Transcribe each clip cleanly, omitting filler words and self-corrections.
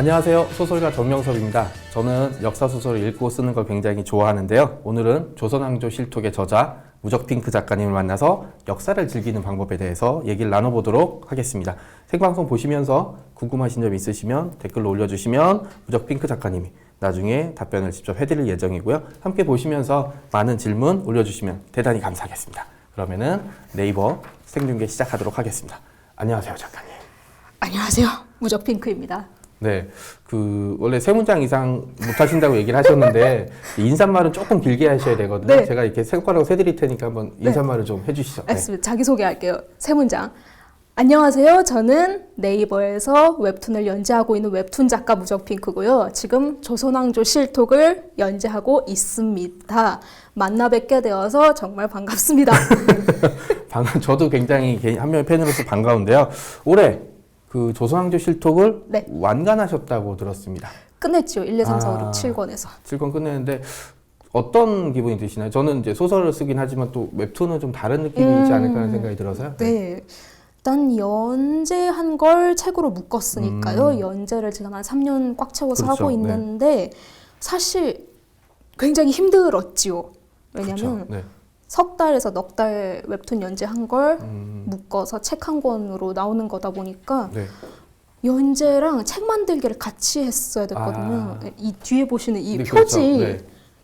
안녕하세요. 소설가 정명섭입니다. 저는 역사소설을 읽고 쓰는 걸 굉장히 좋아하는데요. 오늘은 조선왕조 실록의 저자 무적핑크 작가님을 만나서 역사를 즐기는 방법에 대해서 얘기를 나눠보도록 하겠습니다. 생방송 보시면서 궁금하신 점 있으시면 댓글로 올려주시면 무적핑크 작가님이 나중에 답변을 직접 해드릴 예정이고요. 함께 보시면서 많은 질문 올려주시면 대단히 감사하겠습니다. 그러면은 네이버 생중계 시작하도록 하겠습니다. 안녕하세요, 작가님. 안녕하세요. 무적핑크입니다. 네, 원래 세 문장 이상 못하신다고 얘기를 하셨는데 인사말은 조금 길게 하셔야 되거든요. 네. 제가 이렇게 손가락으로 세드릴 테니까 한번 인사말을 좀 해주시죠. 알겠습니다. 자기소개할게요. 세 문장. 안녕하세요. 저는 네이버에서 웹툰을 연재하고 있는 웹툰 작가 무적핑크고요. 지금 조선왕조 실록을 연재하고 있습니다. 만나 뵙게 되어서 정말 반갑습니다. 저도 굉장히 한 명의 팬으로서 반가운데요. 올해 조선왕조 실록을 네. 완간하셨다고 들었습니다. 끝냈죠. 1, 2, 3, 4, 5, 6, 7권에서. 7권 끝냈는데 어떤 기분이 드시나요? 저는 이제 소설을 쓰긴 하지만 또 웹툰은 좀 다른 느낌이 있지 않을까 하는 생각이 들어서요. 네. 일단 연재한 걸 책으로 묶었으니까요. 연재를 지금 한 3년 꽉 채워서 그렇죠. 하고 있는데 사실 굉장히 힘들었지요. 왜냐면 그렇죠. 네. 석 달에서 넉 달 웹툰 연재한 걸 묶어서 책 한 권으로 나오는 거다 보니까 네. 연재랑 책 만들기를 같이 했어야 됐거든요. 이 뒤에 보시는 이 네, 표지 그렇죠. 네.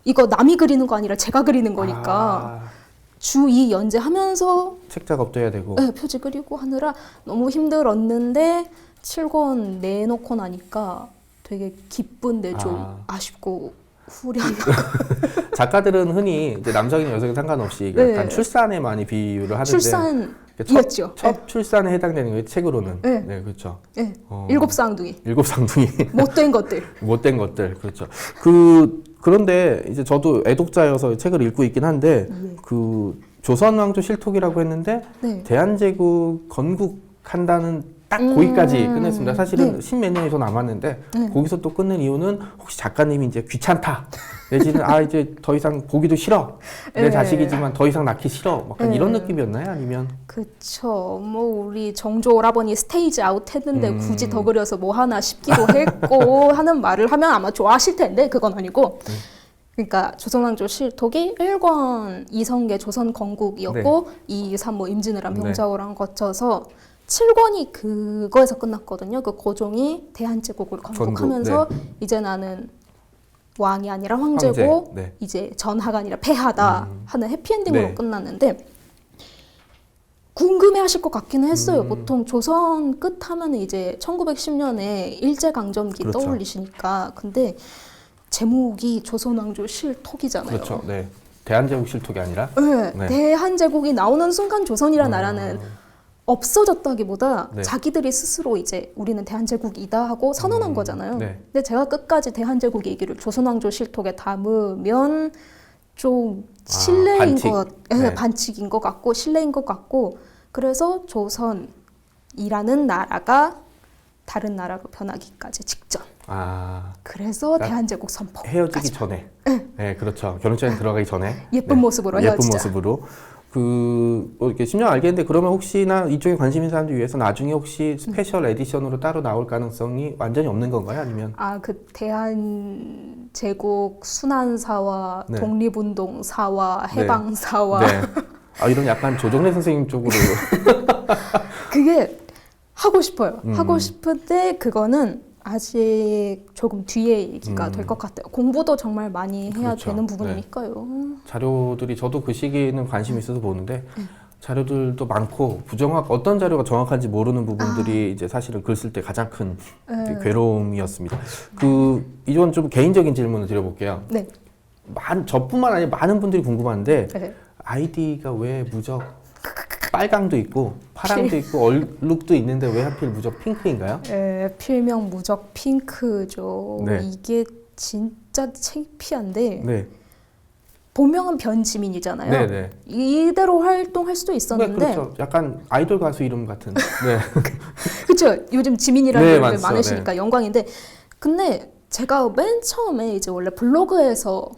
이거 남이 그리는 거 아니라 제가 그리는 거니까 주 2 연재하면서 책 작업도 해야 되고. 네, 표지 그리고 하느라 너무 힘들었는데 7권 내놓고 나니까 되게 기쁜데 좀 아쉽고 후련하고 작가들은 흔히 이제 남성이나 여성이 상관없이 네. 약간 출산에 많이 비유를 하는데 출산이었죠. 첫 출산에 해당되는 거예요. 책으로는. 네. 네, 그렇죠. 네. 7쌍둥이. 7쌍둥이. 못된 것들. 못된 것들. 그렇죠. 그런데 이제 저도 애독자여서 책을 읽고 있긴 한데 조선왕조 실록이라고 했는데 네. 대한제국 건국한다는 딱 거기까지 끝냈습니다. 사실은 네. 십몇 년이 더 남았는데 네. 거기서 또 끝낸 이유는 혹시 작가님이 이제 귀찮다 내지는 이제 더 이상 보기도 싫어 내 네. 자식이지만 더 이상 낳기 싫어 약간 네. 이런 느낌이었나요? 아니면 그쵸. 뭐 우리 정조 오라버니 스테이지 아웃 했는데 굳이 더 그려서 뭐 하나 싶기도 했고 하는 말을 하면 아마 좋아하실 텐데 그건 아니고 그러니까 조선왕조 실록이 1권 이성계 조선 건국이었고 2, 3, 뭐 임진왜란 병자호란 거쳐서 7권이 그거에서 끝났거든요. 그 고종이 대한제국을 건국하면서 이제 나는 왕이 아니라 황제고 네. 이제 전하가 아니라 폐하다 하는 해피엔딩으로 네. 끝났는데 궁금해하실 것 같기는 했어요. 보통 조선 끝 하면 이제 1910년에 일제강점기 그렇죠. 떠올리시니까 근데 제목이 조선왕조 실록이잖아요. 그렇죠. 네. 대한제국 실록이 아니라 네. 네. 대한제국이 나오는 순간 조선이라는 나라는 없어졌다기보다 네. 자기들이 스스로 이제 우리는 대한제국이다 하고 선언한 거잖아요. 네. 근데 제가 끝까지 대한제국 얘기를 조선왕조 실록에 담으면 좀 신뢰인 반칙. 네. 반칙인 것 같고 신뢰인 것 같고 그래서 조선이라는 나라가 다른 나라로 변하기까지 직전. 그래서 대한제국 선포. 헤어지기 전에. 네, 그렇죠. 결혼식장에 들어가기 전에. 예쁜 모습으로 헤어지자. 예쁜 모습으로. 이렇게 10년 알겠는데 그러면 혹시나 이쪽에 관심 있는 사람들 위해서 나중에 혹시 스페셜 에디션으로 따로 나올 가능성이 완전히 없는 건가요? 아니면? 그 대한제국 순환사와 네. 독립운동사와 해방사와 네. 이런 약간 조정래 선생님 쪽으로. 그게 하고 싶어요. 하고 싶은데 그거는 아직 조금 뒤에 얘기가 될 것 같아요. 공부도 정말 많이 해야 그렇죠. 되는 부분이니까요. 자료들이 저도 그 시기에는 관심이 있어서 보는데 자료들도 많고 어떤 자료가 정확한지 모르는 부분들이 이제 사실은 글 쓸 때 가장 큰 괴로움이었습니다. 이건 좀 개인적인 질문을 드려볼게요. 네. 저뿐만 아니라 많은 분들이 궁금한데 네. 아이디가 왜 무적 빨강도 있고 파랑도 있고 얼룩도 있는데 왜 하필 무적 핑크인가요? 필명 무적 핑크죠. 네. 이게 진짜 창피한데 네. 본명은 변지민이잖아요. 네네. 이대로 활동할 수도 네, 있었는데 그렇죠. 약간 아이돌 가수 이름 같은. 네. 그렇죠. 요즘 지민이라는 네, 이름이 많죠. 많으시니까 영광인데 근데 제가 맨 처음에 이제 원래 블로그에서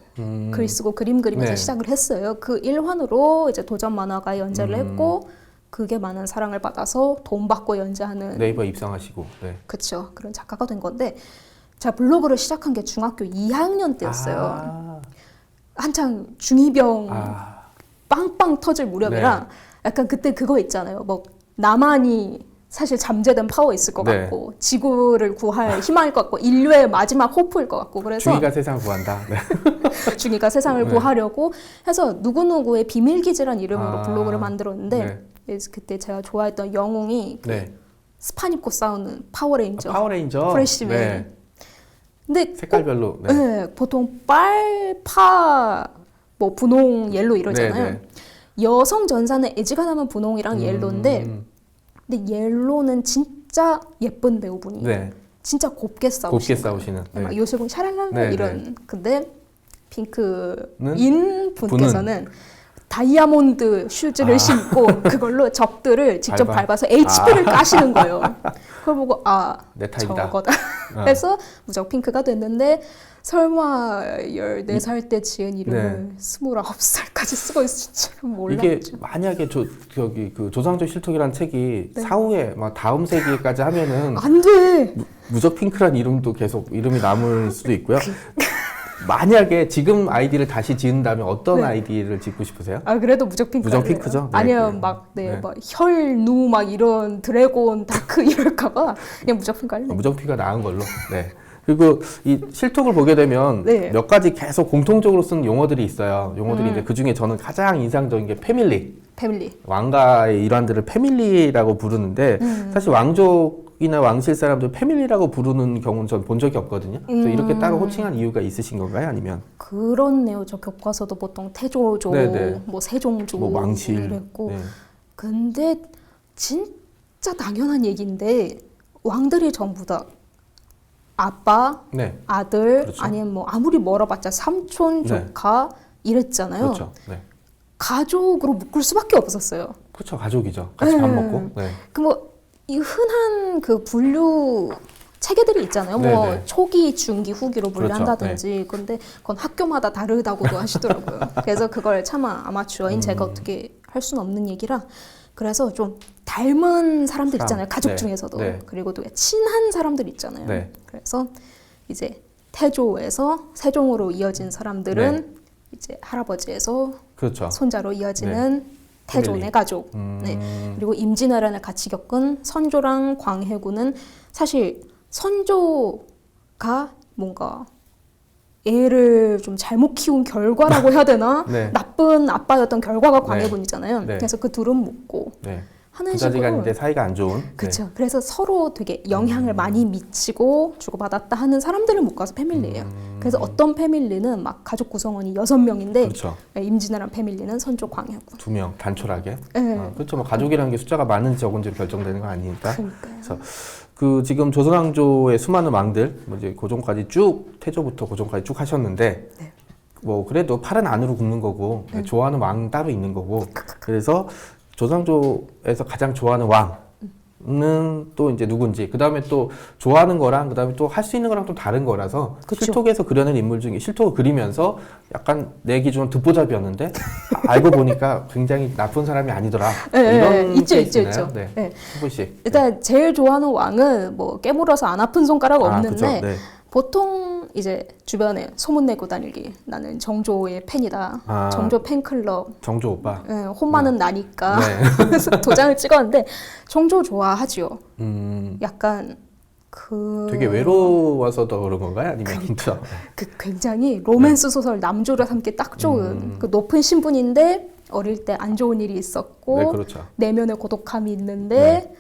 글 쓰고 그림 그리면서 네. 시작을 했어요. 그 일환으로 이제 도전 만화가 연재를 했고 그게 많은 사랑을 받아서 돈 받고 연재하는 네이버 입상하시고. 네. 그쵸 그런 작가가 된 건데 제가 블로그를 시작한 게 중학교 2학년 때였어요. 아, 한창 중2병 아, 빵빵 터질 무렵이라 약간 그때 그거 있잖아요. 뭐 나만이 사실 잠재된 파워 있을 것 네. 같고 지구를 구할 희망일 것 같고 인류의 마지막 호프일 것 같고 그래서 중이가 세상을 구한다. 네. 중이가 세상을 네. 구하려고 해서 누구누구의 비밀기지란 이름으로 아, 블로그를 만들었는데 네. 그래서 그때 제가 좋아했던 영웅이 네. 스판 입고 싸우는 파워레인저 아, 파워레인저. 프레시맨. 네. 근데 색깔별로. 네. 네, 보통 빨파 뭐 분홍 옐로 이러잖아요. 네, 네. 여성 전사는 애지간하면 분홍이랑 옐로인데 근데 옐로는 진짜 예쁜 배우분이 네. 진짜 곱게 싸우시는 곱게 거예요. 싸우시는. 막 네. 요술봉 샤랄랄라 네, 이런 근데 핑크인 는? 분께서는 다이아몬드 슈즈를 아. 신고 그걸로 적들을 직접 밟아? 밟아서 HP를 까시는 거예요. 그걸 보고 내 타입이다. 저거다 어. 해서 무적 핑크가 됐는데 설마 14살 때 지은 이름을 29살까지 쓰고 있을 줄은 몰랐죠. 이게 만약에 저기 그 조상조 실톡이라는 책이 사후에 막 다음 세기까지 하면은 안 돼. 무적 핑크란 이름도 계속 이름이 남을 수도 있고요. 만약에 지금 아이디를 다시 지은다면 어떤 네. 아이디를 짓고 싶으세요? 아 그래도 무적 핑크. 무적 핑크죠? 네, 아니면 네. 막네 네. 막 혈누 막 이런 드래곤 다크 이럴까봐 그냥 무적 핑크 할래. 무적 핑크가 나은 걸로. 네. 그리고 이 실톡을 보게 되면 네. 몇 가지 계속 공통적으로 쓰는 용어들이 있어요. 용어들이 이제 그 중에 저는 가장 인상적인 게 패밀리. 패밀리. 왕가의 일환들을 패밀리라고 부르는데 사실 왕족이나 왕실 사람들 패밀리라고 부르는 경우는 전 본 적이 없거든요. 그래서 이렇게 따로 호칭한 이유가 있으신 건가요? 아니면 그렇네요. 저 교과서도 보통 태조조, 네네. 뭐 세종조 뭐 왕실 이랬고. 네. 근데 진짜 당연한 얘기인데 왕들이 전부 다 아빠, 네. 아들 그렇죠. 아니면 뭐 아무리 멀어봤자 삼촌, 네. 조카 이랬잖아요. 그렇죠. 네. 가족으로 묶을 수밖에 없었어요. 그렇죠. 가족이죠. 같이 밥 먹고. 네. 그 뭐 이 흔한 그 분류 체계들이 있잖아요. 뭐 네네. 초기, 중기, 후기로 그렇죠. 분류한다든지. 근데 그건 학교마다 다르다고도 하시더라고요. 그래서 그걸 차마 아마추어인 제가 어떻게 할 수는 없는 얘기라. 그래서 좀 닮은 사람들 사람. 있잖아요. 가족 네. 중에서도. 네. 그리고 또 친한 사람들 있잖아요. 네. 그래서 이제 태조에서 세종으로 이어진 사람들은 네. 이제 할아버지에서 그렇죠. 손자로 이어지는 태조 패밀리. 내 가족. 네. 그리고 임진왜란을 같이 겪은 선조랑 광해군은 사실 선조가 뭔가 애를 좀 잘못 키운 결과라고 해야 되나? 네. 나쁜 아빠였던 결과가 광해군이잖아요. 네. 그래서 그 둘은 묻고 네. 하는 부자지간인데 식으로. 사이가 안 좋은. 그렇죠. 그래서 서로 되게 영향을 많이 미치고 주고받았다 하는 사람들을 묶어서 패밀리예요. 그래서 어떤 패밀리는 막 가족 구성원이 6명인데 그렇죠. 임진왜란 패밀리는 선조 광해군. 2명 단촐하게. 네. 그렇죠. 뭐 가족이라는 게 숫자가 많은지 적은지로 결정되는 거 아니니까. 그러니까요. 그래서 그 지금 조선왕조의 수많은 왕들, 뭐 이제 고종까지 쭉 태조부터 고종까지 쭉 하셨는데, 네. 뭐 그래도 팔은 안으로 굽는 거고 좋아하는 왕 따로 있는 거고. 그래서 조선왕조에서 가장 좋아하는 왕은 또 이제 누군지, 그 다음에 또 좋아하는 거랑 그 다음에 또 할 수 있는 거랑 또 다른 거라서 그쵸. 실톡에서 그려낸 인물 중에 실톡을 그리면서 약간 내 기준은 듣보잡이었는데 알고 보니까 굉장히 나쁜 사람이 아니더라. 네, 이런 있죠, 케이스 있죠, 있나요? 있죠. 네. 네. 후보 씨. 일단 제일 좋아하는 왕은 뭐 깨물어서 안 아픈 손가락 아, 없는데 그쵸. 네. 보통 이제 주변에 소문 내고 다니기 나는 정조의 팬이다. 아. 정조 팬클럽. 정조 오빠. 혼마는 나니까 네. 그래서 도장을 찍었는데 정조 좋아하지요. 음, 약간 그 되게 외로워서 더 그런 건가요? 아니면 그쵸? 그 굉장히 로맨스 소설 남조를 삼기 딱 좋은 그 높은 신분인데 어릴 때 안 좋은 일이 있었고 네, 그렇죠. 내면의 고독함이 있는데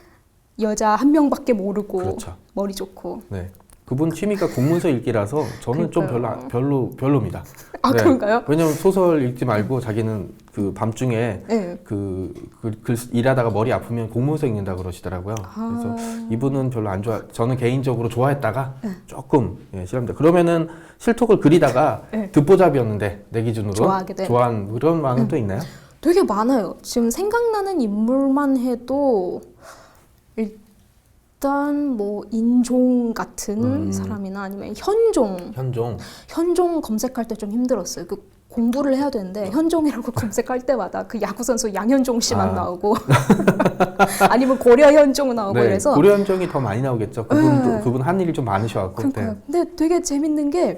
여자 한 명밖에 모르고 그렇죠. 머리 좋고 네. 그분 취미가 공문서 읽기라서 저는 좀 그러니까요. 별로입니다. 아 그런가요? 왜냐면 소설 읽지 말고 자기는 그 밤중에 네. 글 일하다가 머리 아프면 공문서 읽는다 그러시더라고요. 그래서 이분은 별로 안 좋아. 저는 개인적으로 좋아했다가 조금 싫습니다. 그러면은 실톡을 그리다가 네. 듣보잡이었는데 내 기준으로 좋아하게 된. 좋아한 그런 왕은 또 있나요? 되게 많아요. 지금 생각나는 인물만 해도 일단 뭐 인종 같은 사람이나 아니면 현종 검색할 때 좀 힘들었어요. 그 공부를 해야 되는데 현종이라고 검색할 때마다 그 야구 선수 양현종 씨만 나오고 아니면 고려 현종 나오고 네, 이래서 고려 현종이 더 많이 나오겠죠. 그분 한 일이 좀 많으셔갖고. 그러니까요. 근데 되게 재밌는 게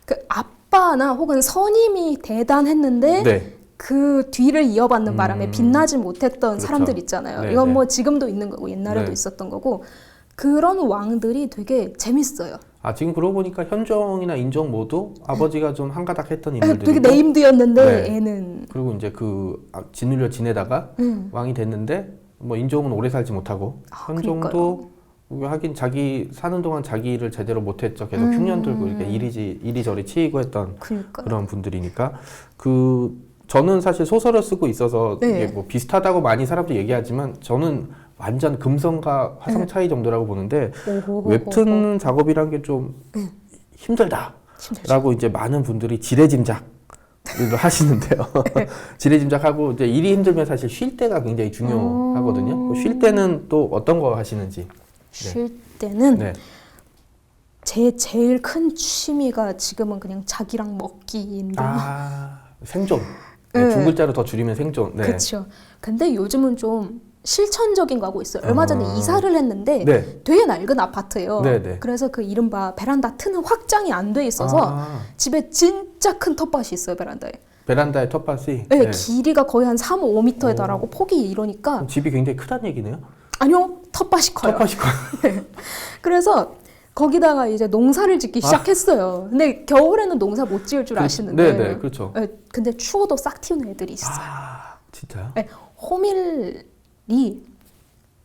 그 아빠나 혹은 선임이 대단했는데 네. 그 뒤를 이어받는 바람에 빛나지 못했던 그렇죠. 사람들 있잖아요. 네, 이건 네. 뭐 지금도 있는 거고 옛날에도 네. 있었던 거고 그런 왕들이 되게 재밌어요. 아, 지금 그러고 보니까 현종이나 인종 모두 아버지가 좀 한가닥 했던 인물들이고. 되게 네임드였는데 네. 애는 그리고 이제 짓눌려 지내다가 왕이 됐는데 뭐 인종은 오래 살지 못하고 현종도 하긴 자기 사는 동안 자기 일을 제대로 못했죠. 계속 흉년 들고 이렇게 이리저리 치이고 했던 그러니까요. 그런 분들이니까 저는 사실 소설을 쓰고 있어서 네. 이게 뭐 비슷하다고 많이 사람들이 얘기하지만 저는 완전 금성과 화성 차이 정도라고 보는데 웹툰 작업이란 게 좀 힘들다라고 이제 많은 분들이 지레짐작 하시는데요. 지레짐작하고 이제 일이 힘들면 사실 쉴 때가 굉장히 중요하거든요. 쉴 때는 또 어떤 거 하시는지. 쉴 때는 네. 제 제일 큰 취미가 지금은 그냥 자기랑 먹기인데. 생존. 네, 두 글자로 더 줄이면 생존. 네. 그렇죠. 근데 요즘은 좀 실천적인 거 하고 있어요. 얼마 전에 이사를 했는데 네. 되게 낡은 아파트예요. 네, 네. 그래서 그 이른바 베란다 트는 확장이 안 돼 있어서 집에 진짜 큰 텃밭이 있어요, 베란다에. 베란다의 텃밭이. 네, 길이가 거의 한 3, 5m에 달하고 폭이 이러니까 그럼 집이 굉장히 크다는 얘기네요. 아니요, 텃밭이 커요. 텃밭이 커요. 네. 그래서 거기다가 이제 농사를 짓기 시작했어요. 근데 겨울에는 농사 못 지을 줄 아시는데. 네, 그렇죠. 네, 근데 추워도 싹 틔우는 애들이 있어요. 진짜요? 네, 호밀이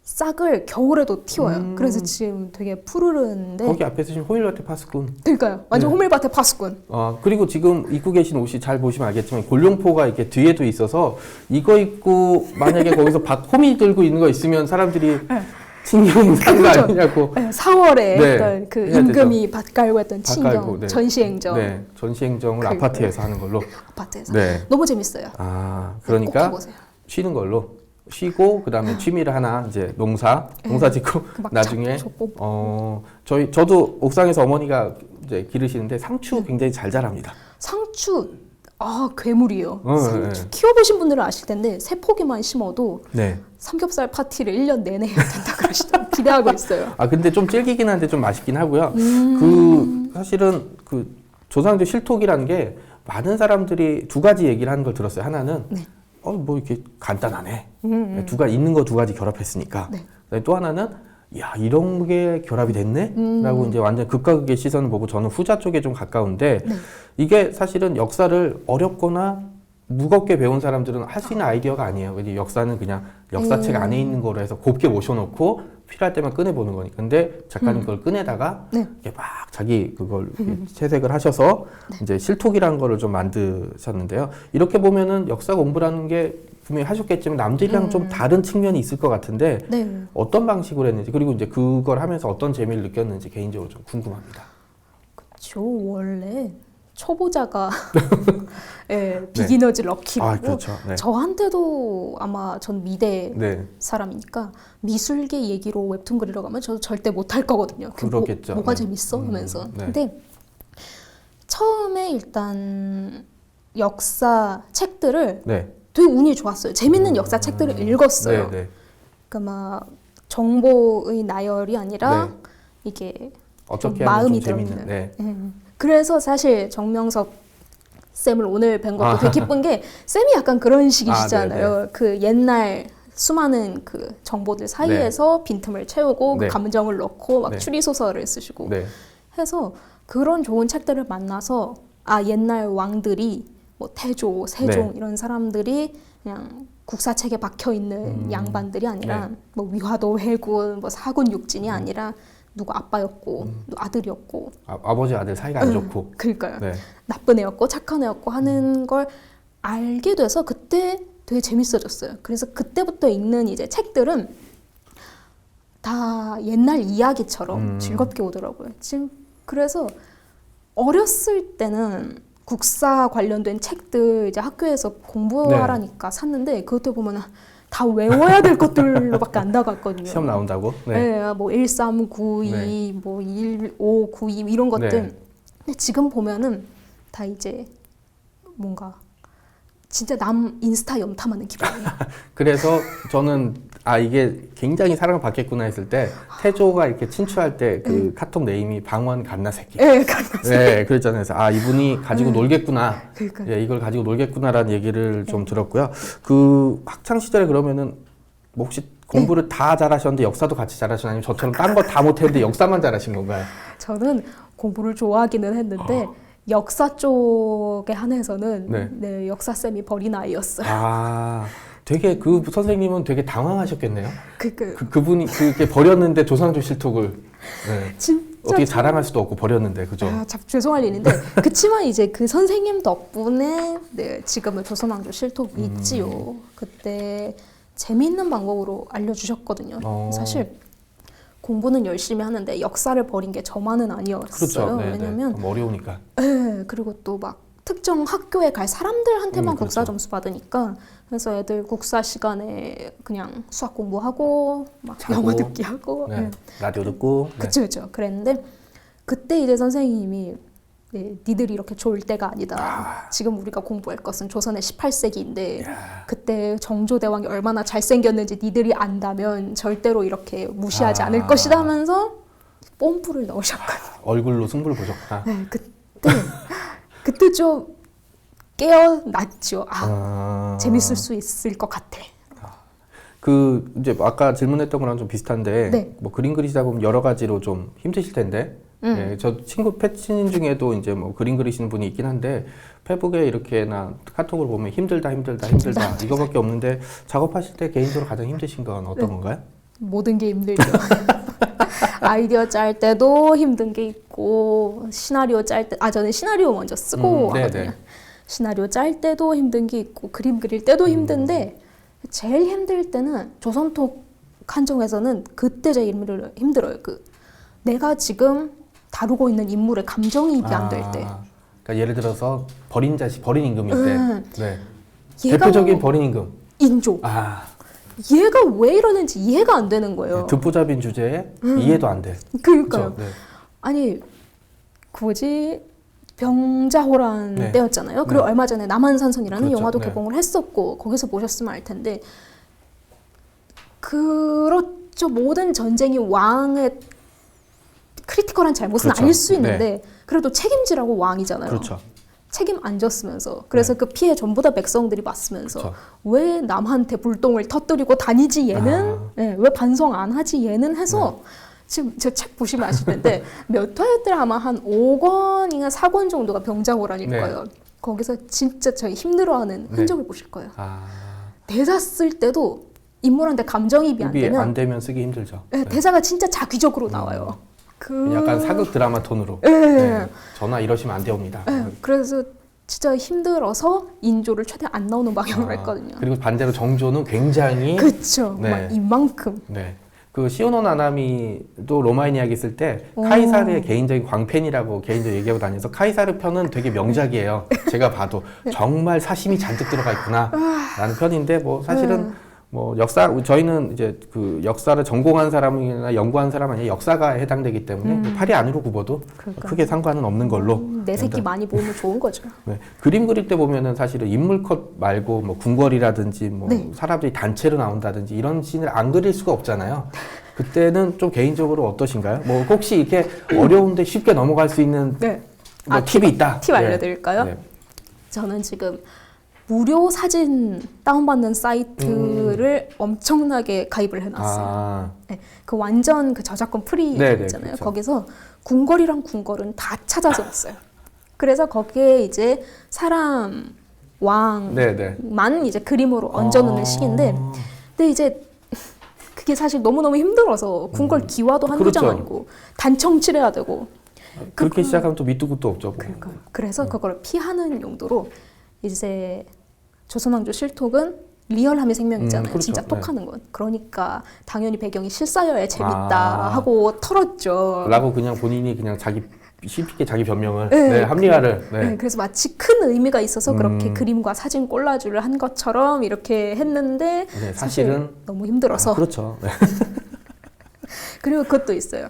싹을 겨울에도 틔워요. 그래서 지금 되게 푸르른데. 거기 앞에 쓰신 호밀밭의 파수꾼. 그러니까요. 완전 호밀밭의 파수꾼. 그리고 지금 입고 계신 옷이 잘 보시면 알겠지만 골룡포가 이렇게 뒤에도 있어서 이거 입고 만약에 거기서 호미 들고 있는 거 있으면 사람들이 신경 쓰는 거 아니냐고. 네, 4월에 네, 했던 그 임금이 밭 갈고 했던 밭 친경, 갈고, 네. 전시행정. 네, 전시행정을 아파트에서 하는 걸로. 아파트에서. 네. 너무 재밌어요. 꼭 그러니까 해보세요. 쉬는 걸로. 쉬고 그다음에 취미를 하나 이제 농사 짓고 막 나중에 잡초 저도 옥상에서 어머니가 이제 기르시는데 상추 굉장히 잘 자랍니다. 상추 괴물이에요. 상추 네. 키워보신 분들은 아실 텐데 세 포기만 심어도 네. 삼겹살 파티를 1년 내내 해야 된다 그러시더라고요. 기대하고 있어요. 근데 좀 질기긴 한데 좀 맛있긴 하고요. 사실은 조선왕조 실톡이라는 게 많은 사람들이 두 가지 얘기를 하는 걸 들었어요. 하나는 뭐 이렇게 간단하네. 있는 거 두 가지 결합했으니까. 네. 또 하나는 야 이런 게 결합이 됐네? 라고 이제 완전 극과 극의 시선을 보고 저는 후자 쪽에 좀 가까운데 이게 사실은 역사를 어렵거나 무겁게 배운 사람들은 할 수 있는 아이디어가 아니에요. 왜냐면 역사는 그냥 역사책 안에 있는 거로 해서 곱게 모셔놓고 필요할 때만 꺼내보는 거니까. 근데 작가님 그걸 꺼내다가 이렇게 막 자기 그걸 채색을 하셔서 이제 실톡이라는 거를 좀 만드셨는데요. 이렇게 보면은 역사 공부라는 게 분명히 하셨겠지만 남들이랑 좀 다른 측면이 있을 것 같은데 어떤 방식으로 했는지 그리고 이제 그걸 하면서 어떤 재미를 느꼈는지 개인적으로 좀 궁금합니다. 그렇죠. 원래 초보자가 비기너즈 럭키라고 그렇죠. 네. 저한테도 아마 전 미대 사람이니까 미술계 얘기로 웹툰 그리러 가면 저도 절대 못할 거거든요. 그렇겠죠. 뭐가 재밌어? 하면서. 근데 처음에 일단 역사 책들을 되게 운이 좋았어요. 재밌는 역사 책들을 읽었어요. 그러니까 막 정보의 나열이 아니라 이게 어떻게 마음이 좀 들어있는. 그래서 사실 정명섭 쌤을 오늘 뵌 것도 되게 기쁜 게 쌤이 약간 그런 식이시잖아요. 그 옛날 수많은 그 정보들 사이에서 빈틈을 채우고 그 감정을 넣고 막 추리소설을 쓰시고 해서 그런 좋은 책들을 만나서 옛날 왕들이 뭐 태조, 세종 이런 사람들이 그냥 국사책에 박혀 있는 양반들이 아니라 뭐 위화도 회군, 뭐 사군 육진이 아니라 누구 아빠였고 누구 아들이었고 아버지 아들 사이가 안 좋고 그러니까요. 나쁜 애였고 착한 애였고 하는 걸 알게 돼서 그때 되게 재밌어졌어요. 그래서 그때부터 읽는 이제 책들은 다 옛날 이야기처럼 즐겁게 오더라고요. 지금 그래서 어렸을 때는 국사 관련된 책들 이제 학교에서 공부하라니까 샀는데 그것도 보면 다 외워야 될 것들로밖에 안 나갔거든요. 시험 나온다고? 네, 뭐 1392, 네. 뭐 1592 이런 것들. 네. 근데 지금 보면은 다 이제 뭔가 진짜 남 인스타 염탐하는 기분이에요. 그래서 저는 이게 굉장히 사랑을 받겠구나 했을 때 태조가 이렇게 친추할 때 그 카톡 네임이 방원 갓나 새끼. 네, 네, 그랬잖아요. 그래서 이분이 가지고 놀겠구나. 그러니까. 예, 이걸 가지고 놀겠구나라는 얘기를 좀 들었고요. 그 학창 시절에 그러면은 뭐 혹시 공부를 다 잘하셨는데 역사도 같이 잘하시나요? 아니면 저처럼 딴 거 다 못했는데 역사만 잘하신 건가요? 저는 공부를 좋아하기는 했는데 역사 쪽에 한해서는 네. 네, 역사쌤이 버린 아이였어요. 되게 그 선생님은 되게 당황하셨겠네요. 그분이 그렇게 버렸는데 조선왕조 실톡을 네. 진짜 어떻게 자랑할 수도 없고 버렸는데 그죠? 죄송할 일인데 그치만 이제 그 선생님 덕분에 네, 지금의 조선왕조 실톡이 있지요. 그때 재미있는 방법으로 알려주셨거든요. 사실 공부는 열심히 하는데 역사를 버린 게 저만은 아니었어요. 그렇죠. 네, 왜냐면 너무 어려우니까. 네, 그리고 또 막 특정 학교에 갈 사람들한테만 그렇죠. 국사 점수 받으니까 그래서 애들 국사 시간에 그냥 수학 공부하고 막 자고, 영화 듣기 하고 네. 네. 라디오 듣고. 네. 그쵸. 그랬는데 그때 이제 선생님이 네, 니들이 이렇게 좋을 때가 아니다. 지금 우리가 공부할 것은 조선의 18세기인데 그때 정조대왕이 얼마나 잘생겼는지 니들이 안다면 절대로 이렇게 무시하지 않을 것이다 하면서 뽐뿌를 넣으셨거든요. 얼굴로 승부를 보셨구나. 네, 그때 좀 깨어났죠. 재밌을 수 있을 것 같아. 그 이제 아까 질문했던 거랑 좀 비슷한데 네. 뭐 그림 그리시다 보면 여러 가지로 좀 힘드실 텐데 예, 저 친구 패친 중에도 이제 뭐 그림 그리시는 분이 있긴 한데 페북에 이렇게나 카톡을 보면 힘들다 이거밖에 없는데 작업하실 때 개인적으로 가장 힘드신 건 어떤 건가요? 모든 게 힘들죠. 아이디어 짤 때도 힘든 게 있고 시나리오 짤 때 저는 시나리오 먼저 쓰고 하거든요. 시나리오 짤 때도 힘든 게 있고 그림 그릴 때도 힘든데 제일 힘들 때는 조선톡 한정에서는 그때 제일 힘들어요. 내가 지금 다루고 있는 인물의 감정이입이 안 될 때. 그러니까 예를 들어서 버린 임금일 때. 네. 얘가 대표적인 버린 임금. 인조. 얘가 왜 이러는지 이해가 안 되는 거예요. 네, 듣보잡인 주제에 이해도 안 돼. 그러니까요. 네. 아니 뭐지 병자호란 네. 때였잖아요. 그리고 얼마 전에 남한산선이라는 그렇죠. 영화도 네. 개봉을 했었고 거기서 보셨으면 알 텐데 그렇죠. 모든 전쟁이 왕의 크리티컬한 잘못은 그렇죠. 아닐 수 있는데 그래도 책임지라고 왕이잖아요. 그렇죠. 책임 안 졌으면서 그래서 그 피해 전부 다 백성들이 봤으면서 그렇죠. 왜 남한테 불똥을 터뜨리고 다니지 얘는 왜 반성 안 하지 얘는 해서 지금 저 책 보시면 아실 텐데 몇 화였더라 아마 한 5권인가 4권 정도가 병자호란일 거예요. 거기서 진짜 저희 힘들어하는 흔적을 보실 거예요. 대사 쓸 때도 인물한테 감정이입이 안 되면 쓰기 힘들죠. 네, 대사가 진짜 자기적으로 나와요. 약간 사극 드라마 톤으로. 네. 전화 이러시면 안 되옵니다. 그래서 진짜 힘들어서 인조를 최대한 안 나오는 방향으로 했거든요. 그리고 반대로 정조는 굉장히 그렇죠. 네. 막 이만큼. 네. 그 시오노 나나미도 로마인 이야기 쓸 때 카이사르의 개인적인 광팬이라고 개인적으로 얘기하고 다녀서 카이사르 편은 되게 명작이에요. 제가 봐도 정말 사심이 잔뜩 들어가 있구나 라는 편인데 뭐 사실은 뭐 저희는 이제 그 역사를 전공한 사람이나 연구한 사람 아니라 역사가에 해당되기 때문에 팔이 안으로 굽어도 크게 상관은 없는 걸로. 내 새끼 많이 보면 좋은 거죠. 네. 그림 그릴 때 보면은 사실은 인물 컷 말고 뭐 궁궐이라든지 뭐 사람들이 단체로 나온다든지 이런 씬을 안 그릴 수가 없잖아요. 그때는 좀 개인적으로 어떠신가요? 뭐 혹시 이렇게 어려운데 쉽게 넘어갈 수 있는 뭐 팁이 있다. 팁 알려드릴까요? 네. 저는 지금 무료 사진 다운받는 사이트를 엄청나게 가입을 해놨어요. 네, 그 완전 그 저작권 프리 있잖아요. 그렇죠. 거기서 궁궐이랑 궁궐은 다 찾아서 있어요. 그래서 거기에 이제 사람, 왕만 이제 그림으로 얹어놓는 식인데, 근데 이제 그게 사실 너무너무 힘들어서 궁궐 기와도 한두 장 아니고 단청 칠해야 되고 그렇게 시작하면 또 밑도 끝도 없죠. 그래서 그걸 피하는 용도로 이제 조선왕조 실톡은 리얼함이 생명이잖아요. 그렇죠. 진짜 톡하는 건. 그러니까 당연히 배경이 실사여야 재밌다 하고 털었죠. 라고 그냥 본인이 그냥 자기 쉽게 자기 변명을 네, 네, 합리화를 네. 네, 그래서 마치 큰 의미가 있어서 그렇게 그림과 사진 콜라주를 한 것처럼 이렇게 했는데 네, 사실 사실은 너무 힘들어서 그렇죠. 네. 그리고 그것도 있어요.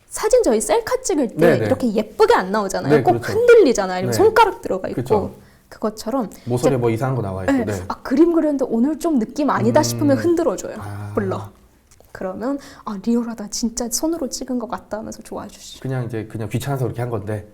사진 저희 셀카 찍을 때 네, 네. 이렇게 예쁘게 안 나오잖아요. 네, 꼭 그렇죠. 흔들리잖아요. 아니면 네. 손가락 들어가 있고 그렇죠. 그것처럼 모서리에 뭐 이상한 거 나와 있고. 네. 네. 아, 그림 그렸는데 오늘 좀 느낌 아니다 싶으면 흔들어줘요. 아. 불러. 그러면 아 리얼하다 진짜 손으로 찍은 것 같다 하면서 좋아해 주시죠. 그냥 귀찮아서 그렇게 한 건데.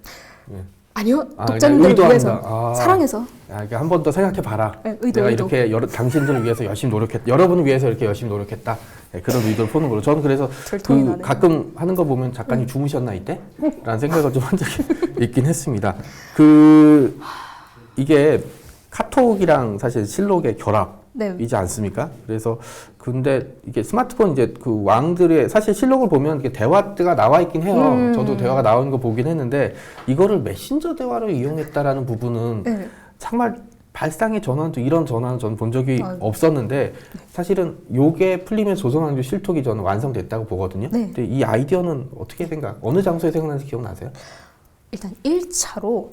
네. 아니요. 아, 독자님들 그냥 위해서 의도한다. 아. 사랑해서 한 번 더 생각해 봐라. 네, 의도, 내가 의도. 이렇게 당신들을 위해서 열심히 노력했, 여러분을 위해서 이렇게 열심히 노력했다. 네, 그런 의도를 푸는 걸로. 저는 그래서 들통이 나네요. 가끔 하는 거 보면 작가님 주무셨나 이때? 라는 생각을 좀 한 적이 있긴 했습니다. 이게 카톡이랑 사실 실록의 결합. 네. 이지 않습니까? 그래서 근데 이게 스마트폰 이제 그 왕들의 사실 실록을 보면 이게 대화가 나와 있긴 해요. 저도 대화가 나오는 거 보긴 했는데 이거를 메신저 대화로 이용했다라는 부분은 네. 정말 발상의 전환도 이런 전환은 저는 본 적이 아, 없었는데 사실은 요게 풀리면 조선왕조 실록이 저는 완성됐다고 보거든요. 네. 근데 이 아이디어는 어떻게 어느 장소에 생각나는지 기억나세요? 일단 1차로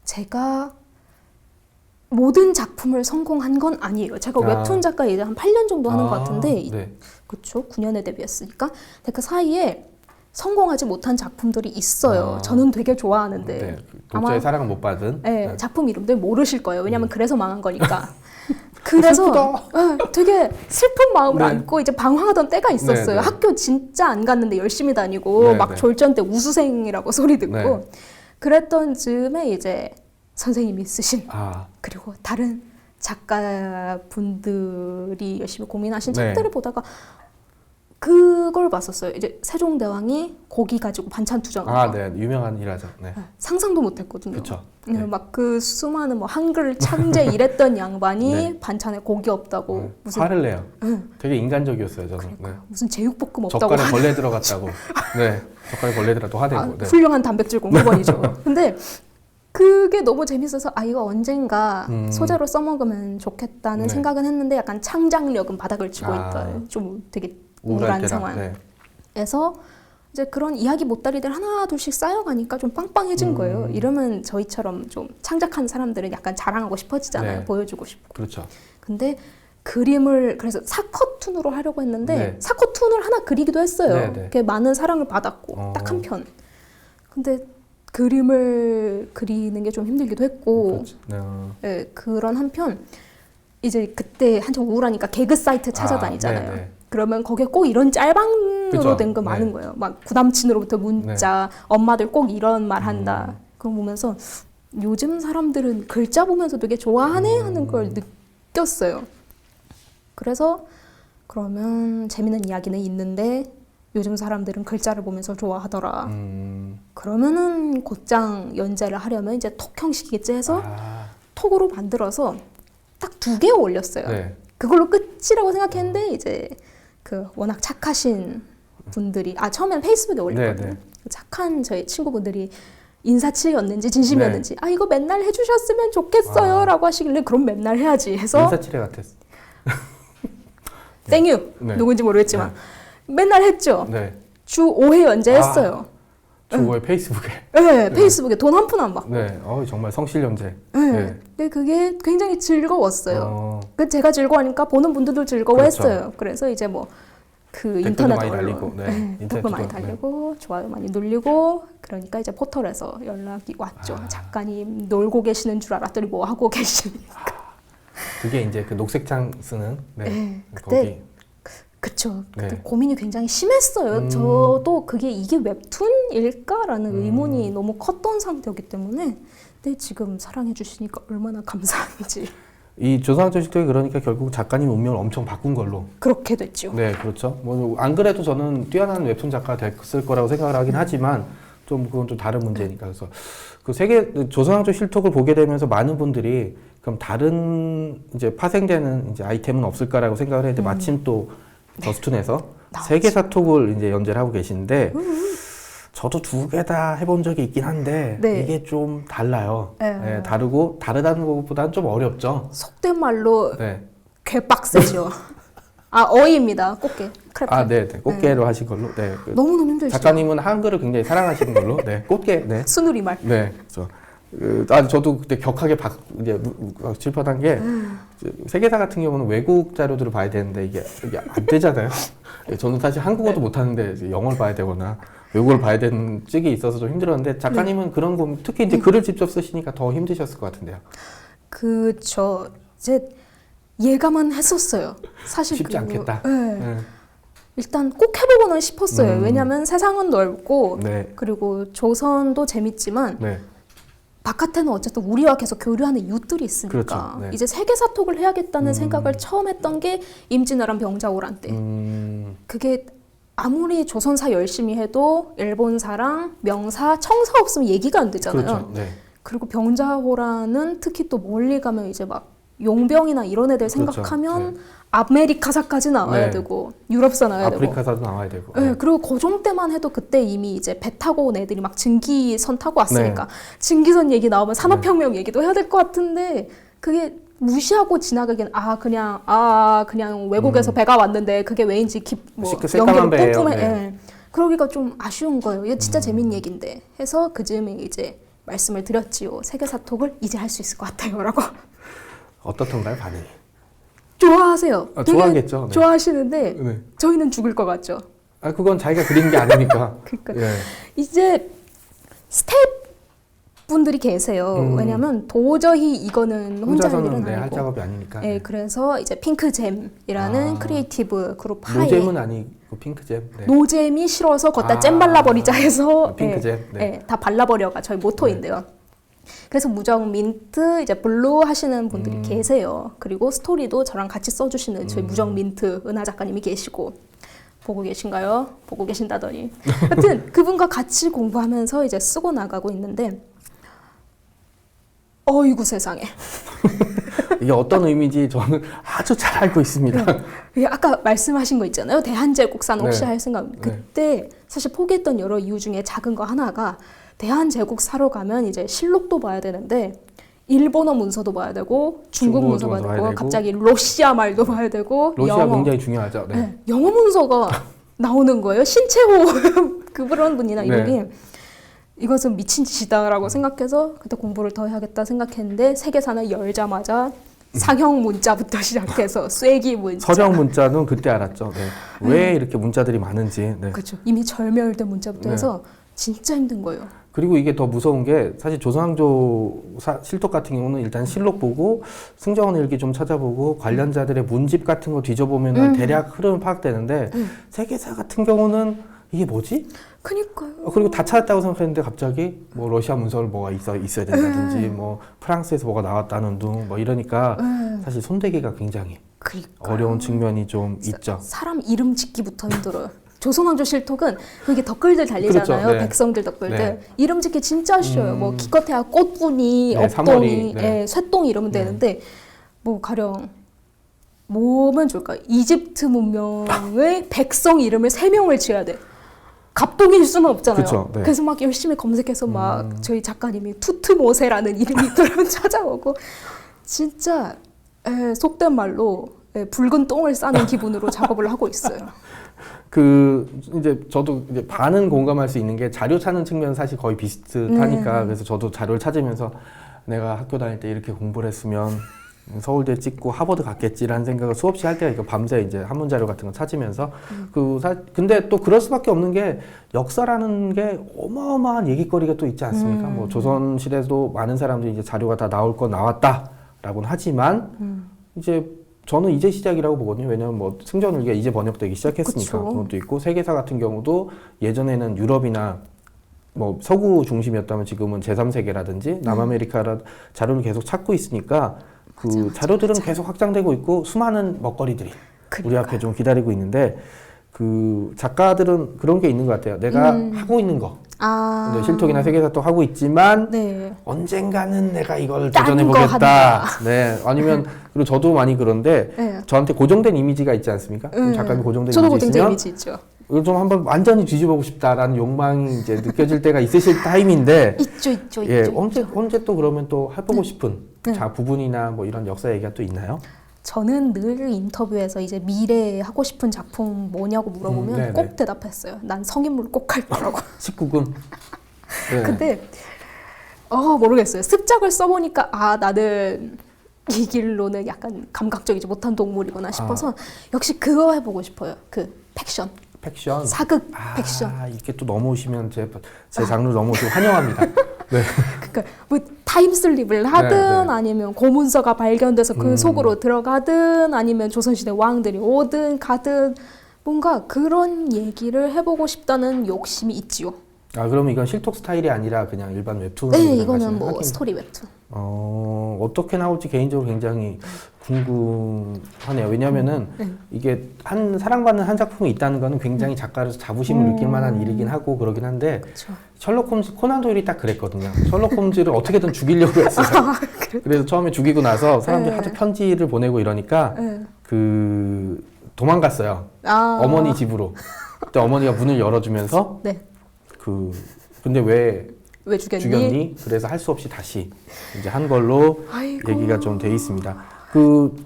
제가 모든 작품을 성공한 건 아니에요. 제가 웹툰 작가 이제 한 8년 정도 하는 것 같은데, 네. 그렇죠. 9년에 데뷔했으니까. 근데 그 사이에 성공하지 못한 작품들이 있어요. 저는 되게 좋아하는데 네. 독자의 사랑을 못 받은. 네, 네. 작품 이름들 모르실 거예요. 왜냐면 그래서 망한 거니까. 그래서 되게 슬픈 마음을 네. 안고 이제 방황하던 때가 있었어요. 네, 네. 학교 진짜 안 갔는데 열심히 다니고 네, 막 네. 졸전 때 우수생이라고 소리 듣고 네. 그랬던 즈음에 이제 선생님이 쓰신 아, 그리고 다른 작가분들이 열심히 고민하신 네. 책들을 보다가 그걸 봤었어요. 이제 세종대왕이 고기 가지고 반찬 투정한 거. 네. 유명한 일화죠. 네. 상상도 못했거든요. 그렇죠. 막 그 수많은 뭐 한글 창제 이랬던 양반이 네. 반찬에 고기 없다고 무슨 화를 내요. 응. 되게 인간적이었어요, 저는. 네. 무슨 제육볶음 없다고 젓갈에 벌레 들어갔다고. 네. 젓갈에 벌레 들어갔다고 화내고. 아, 네. 훌륭한 단백질 공급원이죠. 근데 그게 너무 재밌어서 이거 언젠가 소재로 써먹으면 좋겠다는 네. 생각은 했는데 약간 창작력은 바닥을 치고 있던 좀 되게 우울한 때라. 상황에서 이제 그런 이야기 보따리들 하나 둘씩 쌓여가니까 좀 빵빵해진 거예요. 이러면 저희처럼 좀 창작한 사람들은 약간 자랑하고 싶어지잖아요. 네. 보여주고 싶고. 그렇죠. 근데 그림을 그래서 사커툰으로 하려고 했는데 네. 사커툰을 하나 그리기도 했어요. 네, 네. 그게 많은 사랑을 받았고 딱 한 편. 근데 그림을 그리는 게 좀 힘들기도 했고 그렇죠. 네. 네, 그런 한편 이제 그때 한참 우울하니까 개그 사이트 찾아다니잖아요. 네, 네. 그러면 거기에 꼭 이런 짤방으로 그쵸. 된 거 네. 많은 거예요. 막 구남친으로부터 문자, 엄마들 꼭 이런 말 한다. 그거 보면서 요즘 사람들은 글자 보면서 되게 좋아하네 하는 걸 느꼈어요. 그래서 그러면 재밌는 이야기는 있는데 요즘 사람들은 글자를 보면서 좋아하더라. 그러면은 곧장 연재를 하려면 이제 톡 형식이겠지 해서 톡으로 만들어서 딱 2개 올렸어요. 네. 그걸로 끝이라고 생각했는데 이제 그 워낙 착하신 분들이 처음엔 페이스북에 올렸거든요. 네, 네. 착한 저희 친구분들이 인사치였는지 진심이었는지 이거 맨날 해주셨으면 좋겠어요라고 하시길래 그럼 맨날 해야지 해서 인사치레 같았어. 땡유 네. 누군지 모르겠지만 맨날 했죠. 네. 주 5회 연재했어요. 중고의 페이스북에. 네, 페이스북에 돈 한 푼 안 받고. 네. 정말 성실연재. 네. 근데 그게 굉장히 즐거웠어요. 어, 제가 즐거워하니까 보는 분들도 즐거워했어요. 그래서 이제 뭐 그 댓글도 인터넷 많이 언론, 달리고, 네. 댓글 많이 인터넷도, 달리고 좋아요 많이 눌리고 그러니까 이제 포털에서 연락이 왔죠. 작가님 놀고 계시는 줄 알았더니 뭐 하고 계십니까? 그게 이제 그 녹색창 쓰는 네, 거기. 그때 그쵸. 그때 네. 고민이 굉장히 심했어요. 저도 이게 웹툰일까라는 의문이 너무 컸던 상태였기 때문에 근데 지금 사랑해 주시니까 얼마나 감사한지 이 조선왕조 실록이 그러니까 결국 작가님 운명을 엄청 바꾼 걸로. 그렇게 됐죠. 네, 그렇죠. 뭐 안 그래도 저는 뛰어난 웹툰 작가가 됐을 거라고 생각을 하긴 하지만 좀 그건 좀 다른 문제니까. 그래서 그 조선왕조 실록을 보게 되면서 많은 분들이 그럼 다른 이제 파생되는 이제 아이템은 없을까라고 생각을 했는데 마침 또 저스툰에서 세계사톡을 이제 연재를 하고 계신데 저도 2개 다 해본 적이 있긴 한데 네. 이게 좀 달라요. 네. 네, 다르고 다르다는 것보다는 좀 어렵죠. 속된 말로 네. 개빡세죠. 어이입니다. 꽃게. 크랩. 네, 네. 꽃게로 하신 걸로. 네. 너무너무 힘들죠. 작가님은 한글을 굉장히 사랑하시는 걸로. 네. 꽃게. 네. 순우리말. 네. 저도 그때 격하게 이제 질문한 게 세계사 같은 경우는 외국 자료들을 봐야 되는데 이게 안 되잖아요. 저는 사실 한국어도 못하는데 이제 영어를 봐야 되거나 외국어를 봐야 되는 쪽이 있어서 좀 힘들었는데 작가님은 그런 거 특히 이제 글을 직접 쓰시니까 더 힘드셨을 것 같은데요. 그쵸. 이제 예감은 했었어요. 사실 쉽지 않겠다. 네. 일단 꼭 해보고는 싶었어요. 왜냐면 세상은 넓고 네. 그리고 조선도 재밌지만 네. 바깥에는 어쨌든 우리와 계속 교류하는 이웃들이 있으니까 그렇죠. 네. 이제 세계사톡을 해야겠다는 생각을 처음 했던 게 임진왜란 병자호란 때. 그게 아무리 조선사 열심히 해도 일본사랑 명사, 청사 없으면 얘기가 안 되잖아요. 그렇죠. 네. 그리고 병자호란은 특히 또 멀리 가면 이제 막 용병이나 이런 애들 그렇죠. 생각하면 네. 아메리카사까지 나와야 네. 되고 유럽사 나와야 되고. 아프리카사도 나와야 되고. 네, 그리고 고종 때만 해도 그때 이미 이제 배 타고 온 애들이 막 증기선 타고 왔으니까 증기선 얘기 나오면 산업혁명 얘기도 해야 될 것 같은데 그게 무시하고 지나가긴 그냥 외국에서 배가 왔는데 그게 왜인지 연기로 뿜뿜해. 네. 그러기가 좀 아쉬운 거예요. 이게 진짜 재밌는 얘기인데 해서 그 즈음에 이제 말씀을 드렸지요. 세계사톡을 이제 할 수 있을 것 같아요라고. 어떻던가요 반응이? 좋아하세요. 되게 좋아하겠죠. 네. 좋아하시는데 네. 저희는 죽을 것 같죠. 그건 자기가 그린 게 아니니까. 그러니까 예. 이제 스텝 분들이 계세요. 왜냐면 도저히 이거는 혼자 할 일은 할 아니고. 작업이 아니니까. 네, 그래서 이제 핑크잼이라는 크리에이티브 그룹 하에 노잼은 아니고 핑크잼. 네. 노잼이 싫어서 걷다 잼 발라버리자 해서 핑크잼. 네. 다 발라버려가 저희 모토인데요. 그래서 무정 민트 이제 블루 하시는 분들이 계세요. 그리고 스토리도 저랑 같이 써주시는 저희 무정 민트 은하 작가님이 계시고 보고 계신가요? 보고 계신다더니 하여튼 그분과 같이 공부하면서 이제 쓰고 나가고 있는데 어이구 세상에 이게 어떤 의미인지 저는 아주 잘 알고 있습니다. 네. 아까 말씀하신 거 있잖아요. 대한제국사는 혹시 네. 할 생각 그때 사실 포기했던 여러 이유 중에 작은 거 하나가 대한제국 사러 가면 이제 실록도 봐야 되는데 일본어 문서도 봐야 되고 중국 문서 봐야 되고 갑자기 러시아 말도 봐야 되고 러시아 영어. 굉장히 중요하죠. 네. 네, 영어 문서가 나오는 거예요. 신채호 그런 분이나 이분이 이것은 미친 짓이다라고 생각해서 그때 공부를 더 해야겠다 생각했는데 세계사는 열자마자 상형 문자부터 시작해서 쐐기 문자 서령 문자는 그때 알았죠. 네. 왜 이렇게 문자들이 많은지. 네. 그렇죠. 이미 절멸된 문자부터 해서 진짜 힘든 거예요. 그리고 이게 더 무서운 게 사실 조선왕조 실록 같은 경우는 일단 실록 보고 승정원 일기 좀 찾아보고 관련자들의 문집 같은 거 뒤져보면 대략 흐름은 파악되는데 세계사 같은 경우는 이게 뭐지? 그니까요. 그리고 다 찾았다고 생각했는데 갑자기 뭐 러시아 문서를 뭐가 있어야 된다든지 뭐 프랑스에서 뭐가 나왔다는 둥 뭐 이러니까 사실 손대기가 굉장히 어려운 측면이 좀 있죠. 사람 이름 짓기부터 힘들어요. 조선왕조 실톡은 그게 댓글들 달리잖아요. 그렇죠, 네. 백성들 댓글들. 네. 이름 짓기 진짜 쉬워요. 뭐 기껏해야 꽃분이, 네, 업동이, 사머리, 쇠똥 이러면 되는데 뭐 가령 뭐면 좋을까? 이집트 문명의 백성 이름을 3명을 지어야 돼. 갑동일 수는 없잖아요. 그쵸, 네. 그래서 막 열심히 검색해서 막 저희 작가님이 투트모세라는 이름이 있더라면 찾아오고 진짜 속된 말로 붉은 똥을 싸는 기분으로 작업을 하고 있어요. 이제 저도 이제 반은 공감할 수 있는 게 자료 찾는 측면은 사실 거의 비슷하니까 그래서 저도 자료를 찾으면서 내가 학교 다닐 때 이렇게 공부를 했으면 서울대 찍고 하버드 갔겠지라는 생각을 수없이 할 때가 있고 밤새 이제 한문 자료 같은 거 찾으면서 근데 또 그럴 수밖에 없는 게 역사라는 게 어마어마한 얘기거리가 또 있지 않습니까? 뭐 조선 시대에도 많은 사람들이 이제 자료가 다 나올 거 나왔다라고는 하지만 이제 저는 이제 시작이라고 보거든요. 왜냐하면 뭐 승전일기가 이제 번역되기 시작했으니까. 그쵸. 그것도 있고 세계사 같은 경우도 예전에는 유럽이나 뭐 서구 중심이었다면 지금은 제3세계라든지 남아메리카 자료를 계속 찾고 있으니까 그 자료들은 계속 확장되고 있고 수많은 먹거리들이 우리 앞에 좀 기다리고 있는데 그 작가들은 그런 게 있는 것 같아요. 내가 하고 있는 거. 근데 실톡이나 세계사톡 하고 있지만 언젠가는 내가 이걸 도전해 보겠다. 네, 아니면 그리고 저도 많이 그런데 저한테 고정된 이미지가 있지 않습니까? 작가님 고정된 저도 이미지 고정된 있으면 이미지 있죠. 이걸 좀 한번 완전히 뒤집어보고 싶다라는 욕망이 이제 느껴질 때가 있으실 타임인데 있죠. 예, 언제 또 그러면 또 해보고 싶은 부분이나 뭐 이런 역사 얘기가 또 있나요? 저는 늘 인터뷰에서 이제 미래에 하고 싶은 작품 뭐냐고 물어보면 네네. 꼭 대답했어요. 난 성인물 꼭 할 거라고. 19금. 네. 근데 모르겠어요. 습작을 써보니까 나는 이 길로는 약간 감각적이지 못한 동물이구나 싶어서 역시 그거 해보고 싶어요. 그 팩션, 팩션. 사극 팩션. 이렇게 또 넘어오시면 제 장르 넘어오시고 환영합니다. 네. 그러니까 뭐 타임슬립을 하든 네. 아니면 고문서가 발견돼서 그 속으로 들어가든 아니면 조선시대 왕들이 오든 가든 뭔가 그런 얘기를 해보고 싶다는 욕심이 있지요. 그러면 이건 실톡 스타일이 아니라 그냥 일반 웹툰? 네, 이거는 뭐 스토리 웹툰. 어떻게 나올지 개인적으로 굉장히 궁금하네요. 왜냐면은 이게 사랑받는 한 작품이 있다는 거는 굉장히 작가로서 자부심을 느낄 만한 일이긴 하고 그러긴 한데 그쵸. 셜록 홈즈, 코난 도일이 딱 그랬거든요. 셜록 홈즈를 어떻게든 죽이려고 했어요. 그래서 처음에 죽이고 나서 사람들이 네. 하도 편지를 보내고 이러니까 도망갔어요. 어머니 집으로. 그때 어머니가 문을 열어주면서 네. 근데 왜 죽였니? 그래서 할 수 없이 다시 이제 한 걸로 아이고. 얘기가 좀 돼 있습니다.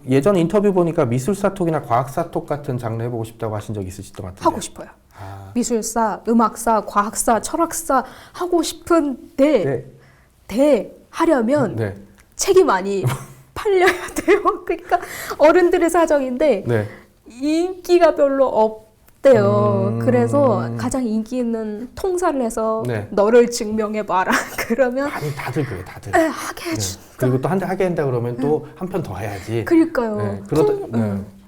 예전 인터뷰 보니까 미술사 톡이나 과학사 톡 같은 장르 해보고 싶다고 하신 적 있으시던 것 같은데. 하고 싶어요. 미술사, 음악사, 과학사, 철학사 하고 싶은데 하려면 네. 책이 많이 팔려야 돼요. 그러니까 어른들의 사정인데 네. 인기가 별로 없대요. 그래서 가장 인기 있는 통사를 해서 네. 너를 증명해봐라. 그러면 아니 다들 그래 다들. 하게 해준다. 그리고 또 한 대 하게 한다 그러면 또 한 편 더 해야지. 그러니까요. 네.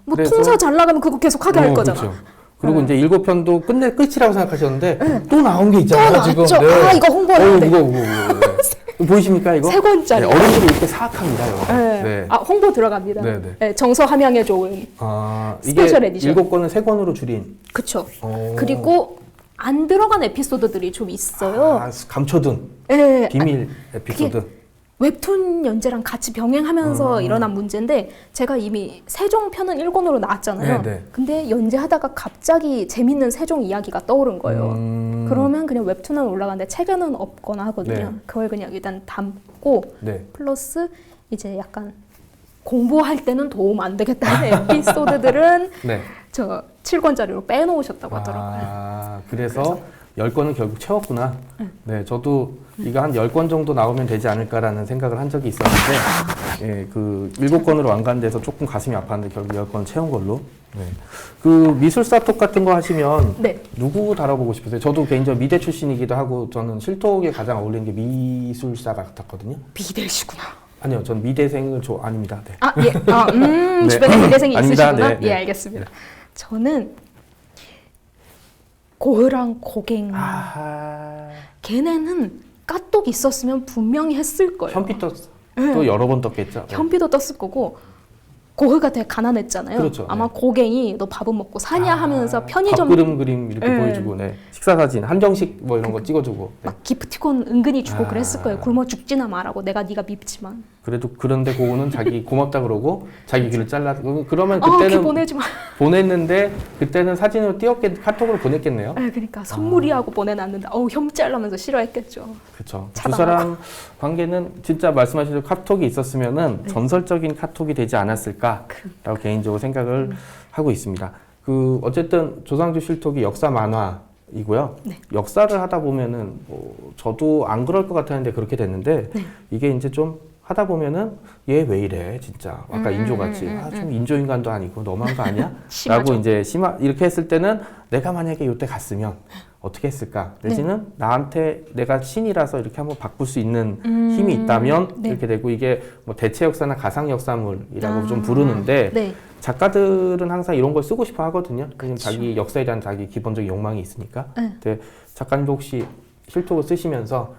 뭐 그래서- 통사 잘 나가면 그거 계속 하게 할 거잖아. 그렇죠. 그리고 이제 7편도 끝이라고 생각하셨는데 또 나온 게 있잖아요. 또 지금. 나왔죠. 이거 홍보해야 돼. 이거. 보이십니까 이거? 3권짜리. 어른들이 이렇게 사악합니다. 이거. 네. 홍보 들어갑니다. 네, 네. 네, 정서 함양에 좋은. 이게 스페셜 에디션. 7권을 3권으로 줄인. 그쵸. 오. 그리고 안 들어간 에피소드들이 좀 있어요. 감춰둔 네, 비밀 에피소드. 웹툰 연재랑 같이 병행하면서 일어난 문제인데 제가 이미 세종편은 1권으로 나왔잖아요. 네, 네. 근데 연재하다가 갑자기 재밌는 세종 이야기가 떠오른 거예요. 그러면 그냥 웹툰은 올라가는데 책에는 없거나 하거든요. 네. 그걸 그냥 일단 담고 네. 플러스 이제 약간 공부할 때는 도움 안 되겠다는 에피소드들은 네. 저 7권짜리로 빼놓으셨다고 하더라고요. 그래서 10권을 결국 채웠구나. 네, 저도 이거 한 10권 정도 나오면 되지 않을까라는 생각을 한 적이 있었는데, 예, 7권으로 완간돼서 조금 가슴이 아팠는데 결국 10권 채운 걸로. 네. 미술사 톡 같은 거 하시면 네. 누구 다뤄보고 싶으세요? 저도 개인적으로 미대 출신이기도 하고 저는 실톡에 가장 어울리는 게 미술사 같았거든요. 미대시구나. 아니요, 전 미대생을 아닙니다. 네. 예. 네. 주변에 미대생이 아닙니다. 있으시구나. 네, 네. 예, 알겠습니다. 저는 고흐랑 고갱. 걔네는 까똑 있었으면 분명히 했을 거예요. 현피도 또 여러 번 떴겠죠. 네. 현피도 떴을 거고 고흐가 되게 가난했잖아요. 그렇죠. 아마 네. 고갱이 너 밥은 먹고 사냐 하면서 편의점 밥그림 이렇게 네. 보여주고, 네. 식사 사진 한정식 뭐 이런 거 찍어주고. 네. 막 기프티콘 은근히 주고 그랬을 거예요. 굶어 죽지나 마라고 내가 네가 밉지만. 그래도 그런데 그거는 자기 고맙다 그러고 자기 귀를 잘라. 그러면 귀 그때는 보내지 마. 보냈는데 그때는 사진으로 카톡으로 보냈겠네요. 그러니까 선물이하고 보내놨는데 혐 잘라면서 싫어했겠죠. 그렇죠. 두 차단하고. 사람 관계는 진짜 말씀하신 대로 카톡이 있었으면은 전설적인 카톡이 되지 않았을까라고 개인적으로 생각을 하고 있습니다. 어쨌든 조상조 실톡이 역사 만화이고요. 네. 역사를 하다 보면은 저도 안 그럴 것 같았는데 그렇게 됐는데 이게 이제 좀 하다 보면은 얘 왜 이래 진짜 아까 인조같이 좀 인조인간도 아니고 너무한 거 아니야? 라고 이제 이렇게 했을 때는 내가 만약에 이때 갔으면 어떻게 했을까? 내지는 나한테 내가 신이라서 이렇게 한번 바꿀 수 있는 힘이 있다면 이렇게 되고 이게 뭐 대체 역사나 가상 역사물이라고 좀 부르는데 네. 작가들은 항상 이런 걸 쓰고 싶어 하거든요. 그냥 자기 역사에 대한 자기 기본적인 욕망이 있으니까. 근데 작가님도 혹시 실톡을 쓰시면서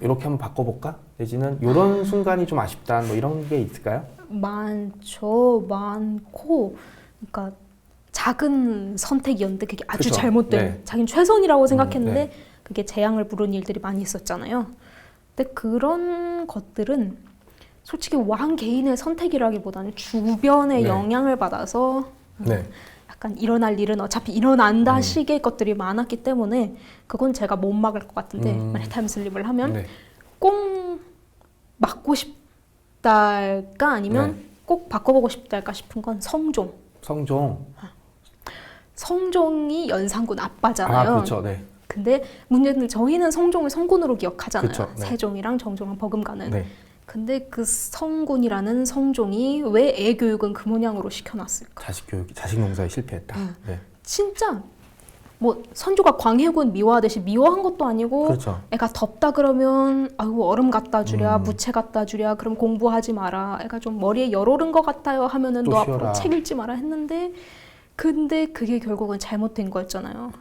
이렇게 한번 바꿔볼까? 내지는 이런 순간이 좀 아쉽다. 뭐 이런 게 있을까요? 많고 그러니까 작은 선택이었는데 그게 아주 그쵸. 잘못된 네. 자기는 최선이라고 생각했는데 네. 그게 재앙을 부른 일들이 많이 있었잖아요. 근데 그런 것들은 솔직히 왕 개인의 선택이라기보다는 주변의 네. 영향을 받아서 네. 약간 일어날 일은 어차피 일어난다 식의 것들이 많았기 때문에 그건 제가 못 막을 것 같은데 만약 타임슬립을 하면 네. 꼭 막고 싶달까 아니면 꼭 바꿔보고 싶달까 싶은 건 성종. 성종. 성종이 연산군 아빠잖아요. 아, 그렇죠. 네. 근데 문제는 저희는 성종을 성군으로 기억하잖아요. 그쵸, 네. 세종이랑 정종원 버금가는. 네. 근데 그 성군이라는 성종이 왜 애 교육은 그 모양으로 시켜놨을까? 자식 농사에 실패했다. 네. 진짜 뭐 선조가 광해군 미워하듯이 미워한 것도 아니고 그렇죠. 애가 덥다 그러면 아이고 얼음 갖다 주랴, 음. 무채 갖다 주랴, 그럼 공부하지 마라. 애가 좀 머리에 열 오른 것 같아요 하면은 또 너 쉬어라. 앞으로 책 읽지 마라 했는데 근데 그게 결국은 잘못된 거였잖아요.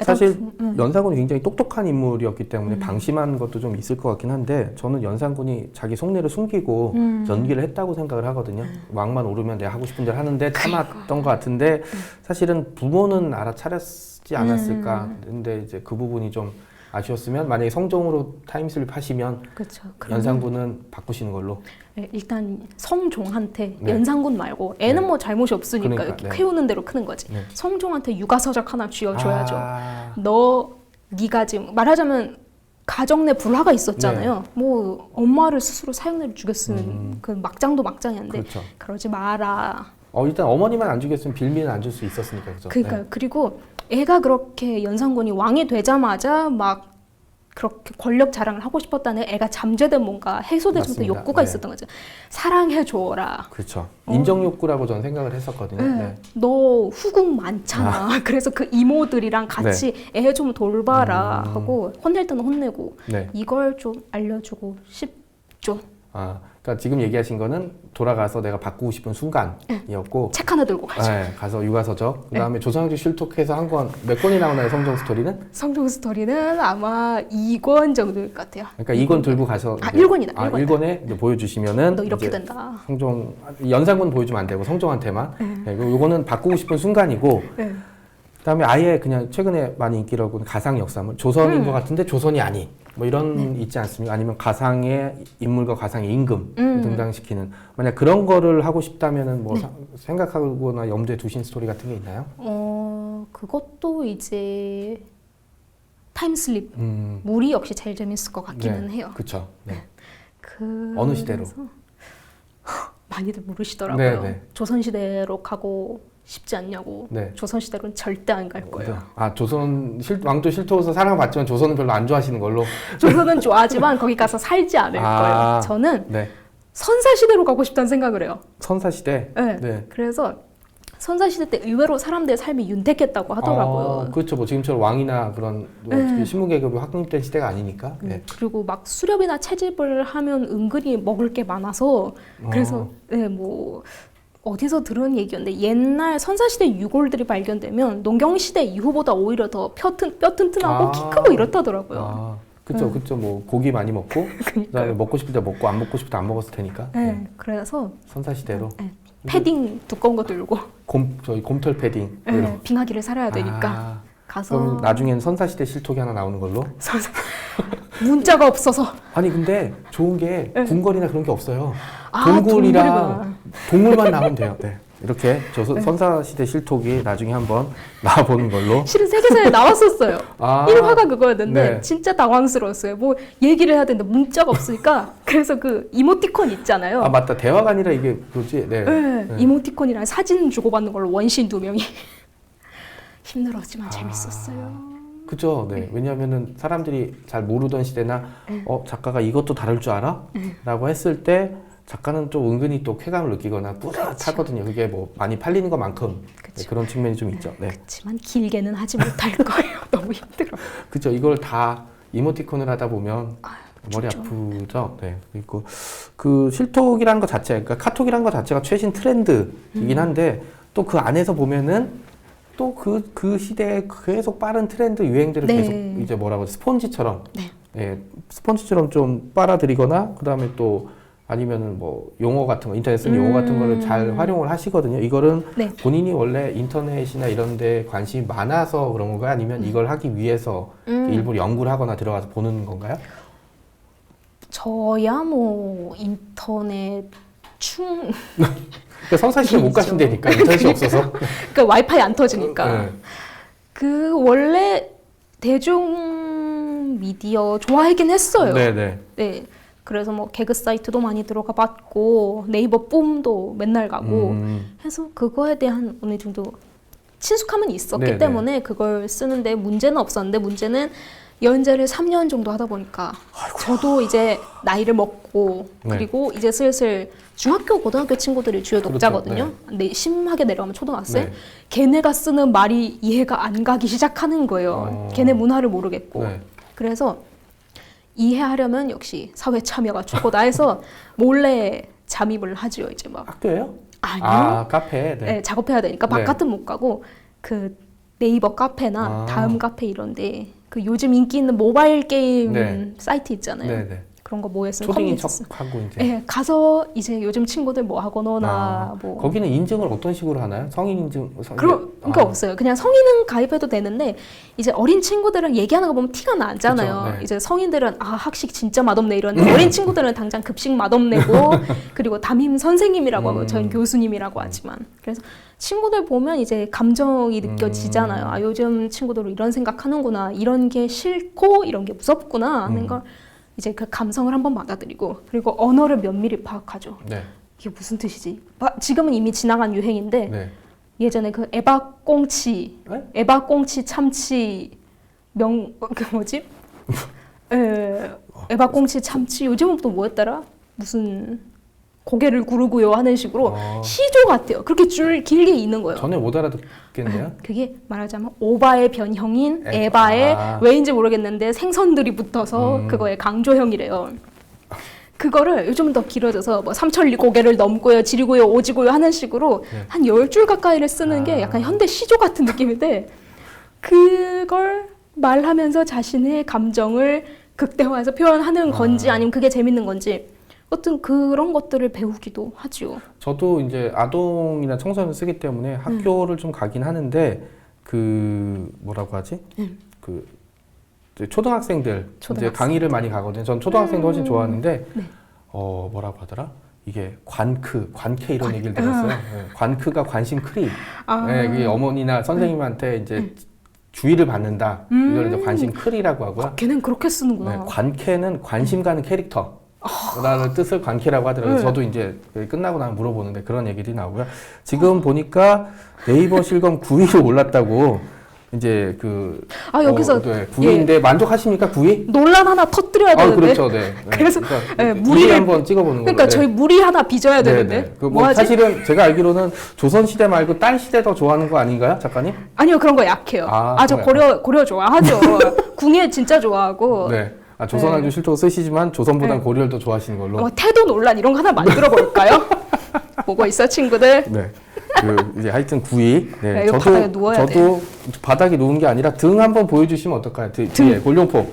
사실 연산군이 굉장히 똑똑한 인물이었기 때문에 방심한 것도 좀 있을 것 같긴 한데 저는 연산군이 자기 속내를 숨기고 연기를 했다고 생각을 하거든요. 왕만 오르면 내가 하고 싶은 대로 하는데 참았던 것 같은데 사실은 부모는 알아차렸지 않았을까. 근데 이제 그 부분이 좀 아쉬웠으면 만약에 성종으로 타임슬립 하시면 그렇죠. 연산군은 바꾸시는 걸로. 네, 일단 성종한테 네. 연산군 말고 애는 네. 뭐 잘못이 없으니까 그러니까, 이렇게 네. 키우는 대로 크는 거지. 네. 성종한테 육아서적 하나 쥐어줘야죠. 아, 네가 지금 말하자면 가정 내 불화가 있었잖아요. 뭐 엄마를 스스로 사형내를 죽였으면 그 막장도 막장이었는데 그렇죠. 그러지 마라. 일단 어머니만 안 죽였으면 빌미는 안 줄 수 있었으니까 그죠. 그러니까 네. 그리고 애가 그렇게 연산군이 왕이 되자마자 막 그렇게 권력 자랑을 하고 싶었다는 애가 잠재된 뭔가 해소되지 못한 맞습니다. 욕구가 네. 있었던 거죠. 사랑해 줘라. 그렇죠. 인정 욕구라고 저는 생각을 했었거든요. 네. 네. 너 후궁 많잖아. 그래서 그 이모들이랑 같이 네. 애 좀 돌봐라 하고 혼낼 때는 혼내고 네. 이걸 좀 알려주고 싶죠. 그러니까 지금 얘기하신 거는 돌아가서 내가 바꾸고 싶은 순간이었고 책 하나 들고 가죠. 네, 가서 육아서적 그다음에 조선왕조 실록해서 한 권 몇 권이 나오나요? 성종 스토리는? 성종 스토리는 아마 2권 정도일 것 같아요. 그러니까 2권 들고 가서 1권이다. 1권에 이제 보여주시면은 너 이렇게 이제 된다. 성종 연산군 보여주면 안 되고 성종한테만. 네, 요거는 바꾸고 싶은 순간이고. 네. 그다음에 아예 그냥 최근에 많이 인기를 얻고 있는 가상 역사물 조선인 것 같은데 조선이 아닌 뭐 이런 있지 않습니까? 아니면 가상의 인물과 가상의 임금 등장시키는 만약 그런 거를 하고 싶다면은 뭐 생각하거나 염두에 두신 스토리 같은 게 있나요? 그것도 이제 타임슬립 음, 물이 역시 제일 재밌을 것 같기는 해요. 그렇죠. 네. 그래서 시대로? 많이들 모르시더라고요. 네, 네. 조선시대로 가고 싶지 않냐고. 네. 조선시대로는 절대 안 갈 거예요. 조선 왕조 실토에서 사랑을 받지만 조선은 별로 안 좋아하시는 걸로. 조선은 좋아하지만 거기 가서 살지 않을 거예요. 저는 네. 선사시대로 가고 싶다는 생각을 해요. 선사시대. 네. 네. 그래서 선사시대 때 의외로 사람들의 삶이 윤택했다고 하더라고요. 그렇죠. 뭐 지금처럼 왕이나 그런 네. 신분계급이 확립된 시대가 아니니까. 네. 그리고 막 수렵이나 채집을 하면 은근히 먹을 게 많아서 그래서 네, 뭐 어디서 들은 얘기였는데 옛날 선사시대 유골들이 발견되면 농경시대 이후보다 오히려 더 뼈 튼튼하고 키 크고 이렇다더라고요. 그렇죠. 그렇죠. 뭐 고기 많이 먹고 그다음에 먹고 싶을 때 먹고 안 먹고 싶을 때 안 먹었을 테니까. 네, 그래서 선사시대로. 패딩 두꺼운 거 들고 저희 곰털 패딩. 네, 빙하기를 살아야 되니까 가서 그럼 나중엔 선사시대 실록이 하나 나오는 걸로. 문자가 없어서 아니 근데 좋은 게 궁궐이나 그런 게 없어요. 동굴이구나. 동굴이랑 동물만 나오면 돼요. 네. 이렇게 선사시대 실록이 나중에 한번 나와보는 걸로. 실은 세계사에 나왔었어요. 1화가 그거였는데 네. 진짜 당황스러웠어요. 뭐 얘기를 해야 되는데 문자가 없으니까 그래서 그 이모티콘 있잖아요. 맞다. 대화가 아니라 이게 뭐지? 네. 네. 이모티콘이랑 사진 주고받는 걸로 원신 2명이 힘들었지만 재밌었어요. 그죠. 네. 왜냐하면은 사람들이 잘 모르던 시대나 작가가 이것도 다룰 줄 알아? 라고 했을 때 작가는 좀 은근히 또 쾌감을 느끼거나 뿌듯하거든요. 그게 뭐 많이 팔리는 것만큼 네, 그런 측면이 좀 있죠. 네. 그렇지만 길게는 하지 못할 거예요. 너무 힘들어. 그죠. 이걸 다 이모티콘을 하다 보면 머리 아프죠. 네. 그리고 그 실톡이라는 것 자체, 그러니까 카톡이라는 것 자체가 최신 트렌드이긴 한데 또 그 안에서 보면은 또 그 시대에 계속 빠른 트렌드 유행들을 네. 계속 이제 뭐라고 스폰지처럼 네. 예, 스폰지처럼 좀 빨아들이거나 그다음에 또 아니면은 뭐 용어 같은 거 인터넷 쓰는 용어 같은 거를 잘 활용을 하시거든요. 이거는 네. 본인이 원래 인터넷이나 이런 데 관심이 많아서 그런 건가요? 아니면 이걸 하기 위해서 일부러 연구를 하거나 들어가서 보는 건가요? 저야 뭐 인터넷 그러니까 선사시대 못 가신다니까 인터넷이 없어서. 그러니까 와이파이 안 터지니까. 네. 그 원래 대중 미디어 좋아하긴 했어요. 네네. 네. 그래서 뭐 개그 사이트도 많이 들어가 봤고 네이버 뿜도 맨날 가고 해서 그거에 대한 어느 정도 친숙함은 있었기 네네. 때문에 그걸 쓰는데 문제는 없었는데 문제는 연재를 3년 정도 하다 보니까 저도 이제 나이를 먹고 네. 그리고 이제 슬슬 중학교, 고등학교 친구들이 주요 그렇죠. 독자거든요. 근데 심하게 내려가면 초등학생. 네. 걔네가 쓰는 말이 이해가 안 가기 시작하는 거예요. 걔네 문화를 모르겠고. 네. 그래서 이해하려면 역시 사회 참여가 최고다 해서 몰래 잠입을 하죠. 이제 막 학교예요? 아니요. 아, 카페. 네. 네, 작업해야 되니까 네. 바깥은 못 가고 그 네이버 카페나 아. 다음 카페 이런데 그 요즘 인기 있는 모바일 게임 네. 사이트 있잖아요. 네, 네. 그런 거 뭐였으면 초딩인 커뮤니티 척하고 이제. 네, 가서 이제 요즘 친구들 뭐 하고 노나 아, 뭐 거기는 인증을 어떤 식으로 하나요? 성인 인증? 그러니까 없어요. 그냥 성인은 가입해도 되는데 이제 어린 친구들은 얘기하는 거 보면 티가 나잖아요. 그쵸, 네. 이제 성인들은 아 학식 진짜 맛없네 이러는데 어린 친구들은 당장 급식 맛없네고 그리고 담임 선생님이라고 하고 저는 교수님이라고 하지만 그래서 친구들 보면 이제 감정이 느껴지잖아요. 아 요즘 친구들은 이런 생각하는구나, 이런 게 싫고 이런 게 무섭구나 하는 걸 이제 그 감성을 한번 받아들이고 그리고 언어를 면밀히 파악하죠. 네. 이게 무슨 뜻이지? 지금은 이미 지나간 유행인데 네. 예전에 그 에바꽁치, 네? 에바꽁치 참치 그 뭐지? 에바꽁치 참치 요즘은 또 뭐였더라? 무슨 고개를 구르고요 하는 식으로 시조 같아요. 그렇게 줄 길게 있는 거예요. 전혀 못 알아듣겠네요. 그게 말하자면 오바의 변형인 에- 에바의 아. 왜인지 모르겠는데 생선들이 붙어서 그거의 강조형이래요. 그거를 요즘은 더 길어져서 뭐 삼천리 고개를 넘고요, 지리고요, 오지고요 하는 식으로 네. 한 10줄 가까이를 쓰는 아. 게 약간 현대 시조 같은 느낌인데 그걸 말하면서 자신의 감정을 극대화해서 표현하는 건지 아니면 그게 재밌는 건지 어떤 그런 것들을 배우기도 하죠. 저도 이제 아동이나 청소년을 쓰기 때문에 학교를 좀 가긴 하는데 그 뭐라고 하지? 그 이제 초등학생들 이제 초등학생. 강의를 많이 가거든요. 전 초등학생도 훨씬 좋아하는데 네. 뭐라고 하더라? 이게 관캐 이런 얘기를 들었어요. 네, 관크가 관심 크리. 아. 네, 그게 어머니나 선생님한테 이제 주의를 받는다. 이걸 이제 관심 크리라고 하고요. 걔는 그렇게 쓰는구나. 네, 관캐는 관심 가는 캐릭터. 라는 뜻을 관캐라고 하더라고요. 저도 이제 끝나고 나면 물어보는데 그런 얘기들이 나오고요. 지금 보니까 네이버 실검 9위로 올랐다고 이제 여기서 네, 9위인데 만족하십니까 9위? 논란 하나 터뜨려야 되는데. 그렇죠, 네. 그래서, 그러니까 무리를 2위 한번 찍어보는 걸로. 그러니까 네. 저희 무리 하나 빚어야 되는데. 네. 그 뭐 하지? 사실은 제가 알기로는 조선 시대 말고 딸 시대 더 좋아하는 거 아닌가요, 작가님? 아니요, 그런 거 약해요. 저 고려 좋아하죠. 궁예 진짜 좋아하고. 네. 조선왕조 실록 쓰시지만 조선보단 고려를 더 좋아하시는 걸로. 태도 논란 이런 거 하나 만들어 볼까요? 보고 있어 친구들. 네. 이제 하여튼 9위. 네. 네, 이거 바닥에 누워야 저도 바닥에 누운 게 아니라 등 한번 보여주시면 어떨까요? 뒤에 골룡포.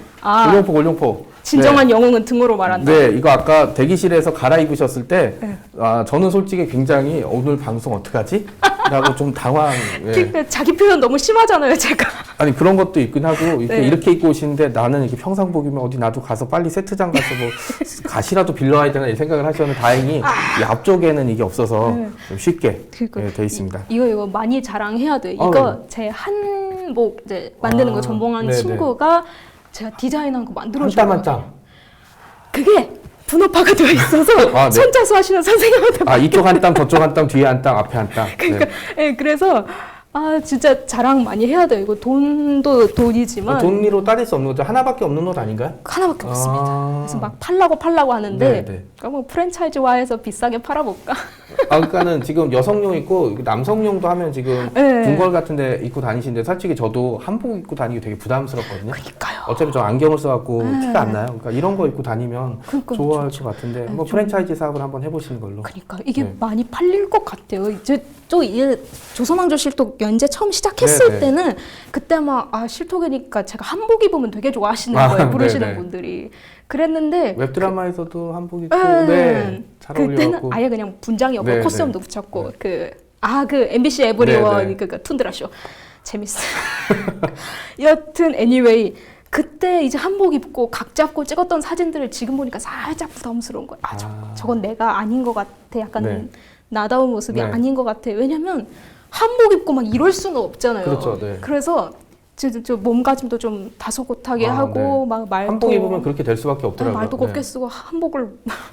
골룡포. 진정한 네. 영웅은 등으로 말한다. 네, 이거 아까 대기실에서 갈아입으셨을 때, 저는 솔직히 굉장히 오늘 방송 어떡하지? 라고 좀 당황. 네. 자기 표현 너무 심하잖아요, 제가. 아니, 그런 것도 있긴 하고, 네. 이렇게 입고 오시는데 나는 이렇게 평상복이면 어디 나도 가서 빨리 세트장 가서 뭐, 가시라도 빌려와야 되나 이 생각을 하셨는데 다행히 이 앞쪽에는 이게 없어서 좀 쉽게 돼 있습니다. 이거 많이 자랑해야 돼. 이거 제 한복 이제 만드는 거 전공한 네네. 친구가 제가 디자인한 거 만들어줘요. 한 땀. 그게 분업화가 되어 있어서 네. 손자수 하시는 선생님한테 이쪽 한 땀, 저쪽 한 땀, 뒤에 한 땀, 앞에 한 땀. 그러니까 그래서 진짜 자랑 많이 해야 돼요. 이거 돈도 돈이지만 돈으로 따질 수 없는 거죠. 하나밖에 없는 옷 아닌가요? 하나밖에 없습니다. 그래서 막 팔라고 하는데 네. 그러니까 뭐 프랜차이즈화해서 비싸게 팔아볼까? 그러니까는 지금 여성용 있고 남성용도 하면 지금 네. 궁궐 같은데 입고 다니시는데 솔직히 저도 한복 입고 다니기 되게 부담스럽거든요. 그러니까요. 어차피 저 안경을 써갖고 티가 안 나요. 그러니까 이런 거 입고 다니면 그러니까 좋아할 것 같은데 뭐 프랜차이즈 사업을 한번 해보시는 걸로. 그러니까 이게 네. 많이 팔릴 것 같아요. 이제 또 이게 조선왕조 실톡 연재 처음 시작했을 네네. 때는 그때 막 실톡이니까 제가 한복 입으면 되게 좋아하시는 거예요. 부르시는 네네. 분들이. 그랬는데 웹드라마에서도 한복 입고 잘 그때는 어울려갖고. 아예 그냥 분장이었고 네, 코스염도 네. 붙였고 그 MBC 에브리원 네, 네. 그 툰드라쇼 재밌어요. 여튼 anyway 그때 이제 한복 입고 각 잡고 찍었던 사진들을 지금 보니까 살짝 부담스러운 거예요. 저건 내가 아닌 것 같아. 약간 네. 나다운 모습이 네. 아닌 것 같아. 왜냐면 한복 입고 막 이럴 수는 없잖아요. 그렇죠, 네. 그래서 저 몸가짐도 좀 다소곳하게 아, 하고 네. 막 말도 한복 입으면 그렇게 될 수밖에 네, 없더라고요. 말도 네. 곱게 쓰고 한복을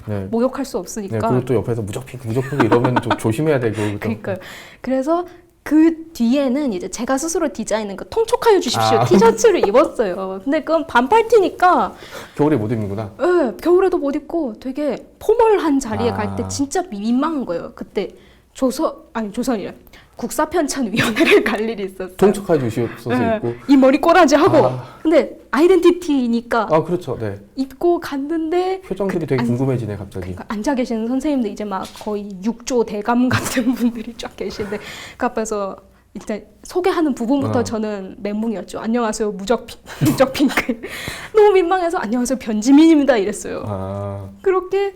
네. 모욕할 수 네, 없으니까. 그리고 또 옆에서 무적핑크 이러면 좀 조심해야 되고. 그러니까요. 그래서 그 뒤에는 이제 제가 스스로 디자인한 그 통촉하여 주십시오 아. 티셔츠를 입었어요. 근데 그건 반팔티니까 겨울에 못 입는구나. 예, 겨울에도 못 입고 되게 포멀한 자리에 아. 갈 때 진짜 민망한 거예요. 그때 조선이래. 국사편찬위원회를 갈 일이 있었어요. 통촉해 주시옵소서 예, 입고. 이 머리 꼬라지 하고. 아. 근데 아이덴티티니까 아 그렇죠. 네. 입고 갔는데 표정들이 되게 궁금해지네 갑자기. 그러니까 앉아 계시는 선생님들 이제 막 거의 6조 대감 같은 분들이 쫙 계시는데 그 앞에서 일단 소개하는 부분부터 저는 멘붕이었죠. 안녕하세요 무적핑크. 너무 민망해서 안녕하세요 변지민입니다 이랬어요. 아, 그렇게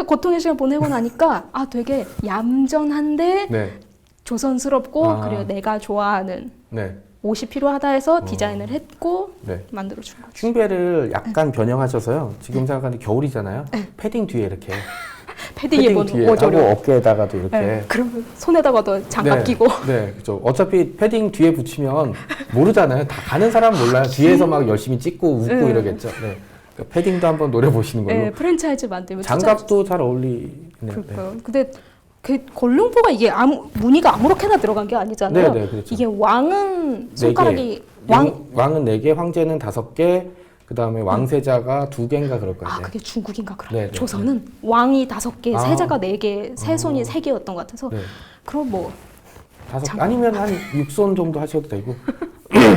고통의 시간 보내고 나니까 아 되게 얌전한데 네, 조선스럽고 아. 그리고 내가 좋아하는 네, 옷이 필요하다 해서 디자인을 했고 네. 만들어준 거죠. 흉배를 약간 변형하셔서요. 지금 생각하는데 겨울이잖아요. 네. 패딩 뒤에 이렇게 패딩 뒤에 입은 하고 오조려. 어깨에다가도 이렇게. 네, 그러면 손에다가도 장갑 네, 끼고. 네, 그렇죠. 어차피 패딩 뒤에 붙이면 모르잖아요. 다 가는 사람은 몰라요. 뒤에서 막 열심히 찍고 웃고 네. 이러겠죠. 네. 그러니까 패딩도 한번 노려 보시는 걸로. 네, 프랜차이즈 만들면 장갑도 잘 어울리네요. 네. 그럴까요? 근데 그 골룡포가 이게 무늬가 아무렇게나 들어간 게 아니잖아요. 네, 네, 그렇죠. 이게 왕은 손가락이 왕은 4개, 황제는 5개, 그 다음에 왕세자가 2개인가 그럴 거예요. 아 그게 중국인가 그래요. 네, 네, 조선은 왕이 5개, 아. 세자가 4개, 세손이 3개였던 것 같아서 네. 그럼 뭐 5개, 아니면 한 6손 정도 하셔도 되고,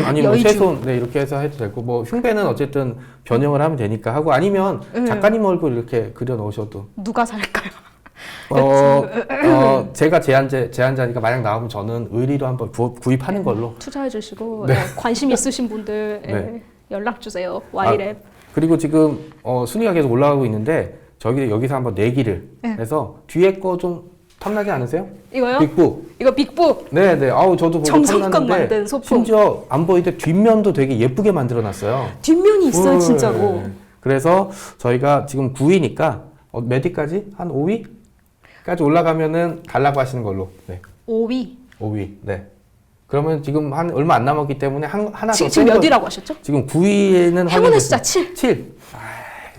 아니면 여의주. 3손, 네, 이렇게 해서 해도 되고, 뭐 흉배는 어쨌든 변형을 하면 되니까 하고, 아니면 네. 작가님 얼굴 이렇게 그려 넣으셔도. 누가 살까요? 제가 제안자니까 만약 나오면 저는 의리로 한번 구입하는 걸로. 투자해 주시고 네. 관심 있으신 분들 네. 연락 주세요. 와이랩. 그리고 지금 순위가 계속 올라가고 있는데 여기서 한번 내기를 네. 해서 뒤에 거 좀 탐나지 않으세요? 이거요? 빅북. 이거 빅북 네네. 아우 저도 보고 정성껏 탐났는데 만든 소품. 심지어 안 보이는데 뒷면도 되게 예쁘게 만들어놨어요. 뒷면이 있어요 네. 진짜로. 그래서 저희가 지금 9위니까 몇 위까지? 한 5위까지 올라가면은 달라고 하시는 걸로. 네. 5위. 5위. 네. 그러면 지금 한 얼마 안 남았기 때문에 하나 더 지금 몇 위라고 하셨죠? 지금 9위에는 행운의 숫자 7. 7.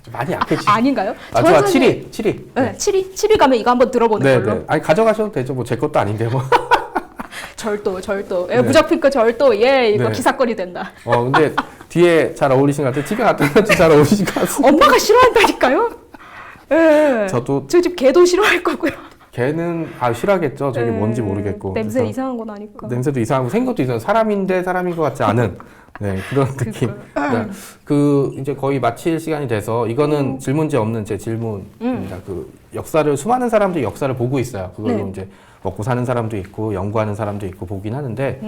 좀 많이 약해 지금. 아닌가요? 좋아. 저는 사실- 7위. 7위. 네, 7위 가면 이거 한번 들어보는 네, 걸로. 네. 아니 가져가셔도 되죠. 뭐 제 것도 아닌데 뭐. 절도. 예, 네. 무적핑크 절도. 예, 이거 네. 기사거리 된다. 근데 뒤에 잘 어울리신 것 같아요. 집에 갔다 오면 잘 어울리신 것 같습니다. 엄마가 싫어한다니까요? 예. 저도 저희 집 개도 싫어할 거고요. 걔는 싫어하겠죠. 저게 예, 뭔지 모르겠고. 냄새 그래서 이상한 거 나니까. 냄새도 이상하고 생것도 이상하고 사람인데 사람인 것 같지 않은 네, 그런 느낌. 네. 이제 거의 마칠 시간이 돼서 이거는 질문지 없는 제 질문입니다. 그 역사를 수많은 사람들이 역사를 보고 있어요. 그걸로 네. 이제 먹고 사는 사람도 있고 연구하는 사람도 있고 보긴 하는데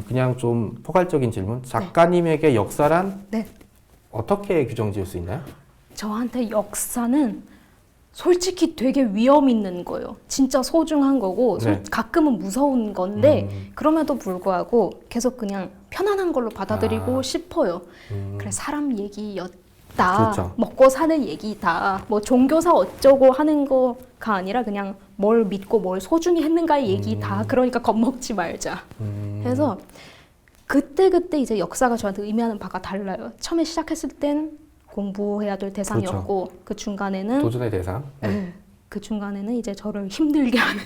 그냥 좀 포괄적인 질문. 작가님에게 역사란 네. 어떻게 규정 지을 수 있나요? 저한테 역사는 솔직히 되게 위험 있는 거예요. 진짜 소중한 거고 네. 가끔은 무서운 건데 그럼에도 불구하고 계속 그냥 편안한 걸로 받아들이고 싶어요. 그래 사람 얘기였다. 그렇죠. 먹고 사는 얘기다. 뭐 종교사 어쩌고 하는 거가 아니라 그냥 뭘 믿고 뭘 소중히 했는가의 얘기다. 그러니까 겁먹지 말자. 해서 그때 이제 역사가 저한테 의미하는 바가 달라요. 처음에 시작했을 땐 공부해야 될 대상이었고 그 중간에는 도전의 대상. 네. 그 중간에는 이제 저를 힘들게 하는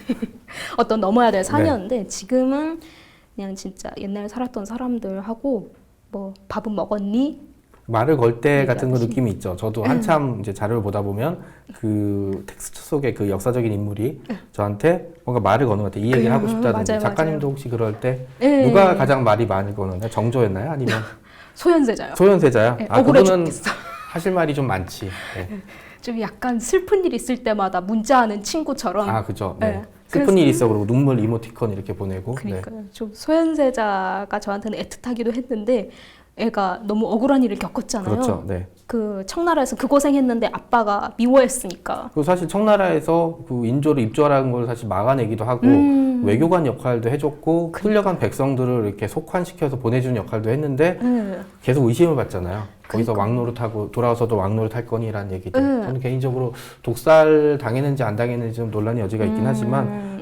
어떤 넘어야 될 산이었는데 지금은 그냥 진짜 옛날에 살았던 사람들하고 뭐 밥은 먹었니? 말을 걸 때 같은 거 얘기하시- 느낌이 있죠. 저도 한참 이제 자료를 보다 보면 그 텍스트 속에 그 역사적인 인물이 저한테 뭔가 말을 거는 것 같아요. 이 얘기를 하고 싶다든지. 맞아요, 작가님도 맞아요. 혹시 그럴 때 네. 누가 가장 말이 많이 거는데 정조였나요? 아니면 소현세자요. 소현세자요? 네, 억울해 그분은 죽겠어. 하실 말이 좀 많지. 네. 좀 약간 슬픈 일 있을 때마다 문자하는 친구처럼. 그죠. 네. 네. 슬픈 그래서- 일 있어 그러고 눈물 이모티콘 이렇게 보내고. 네. 그러니까요. 좀 소현세자가 저한테는 애틋하기도 했는데 애가 너무 억울한 일을 겪었잖아요. 그렇죠. 네. 그 청나라에서 그 고생했는데 아빠가 미워했으니까. 그리고 사실 청나라에서 그 인조를 입조하라는 걸 사실 막아내기도 하고 외교관 역할도 해줬고 끌려간 백성들을 이렇게 속환시켜서 보내주는 역할도 했는데 네. 계속 의심을 받잖아요. 거기서 왕노릇하고 돌아와서도 왕노릇 할 거니라는 얘기들. 네. 저는 개인적으로 독살 당했는지 안 당했는지 좀 논란의 여지가 있긴 하지만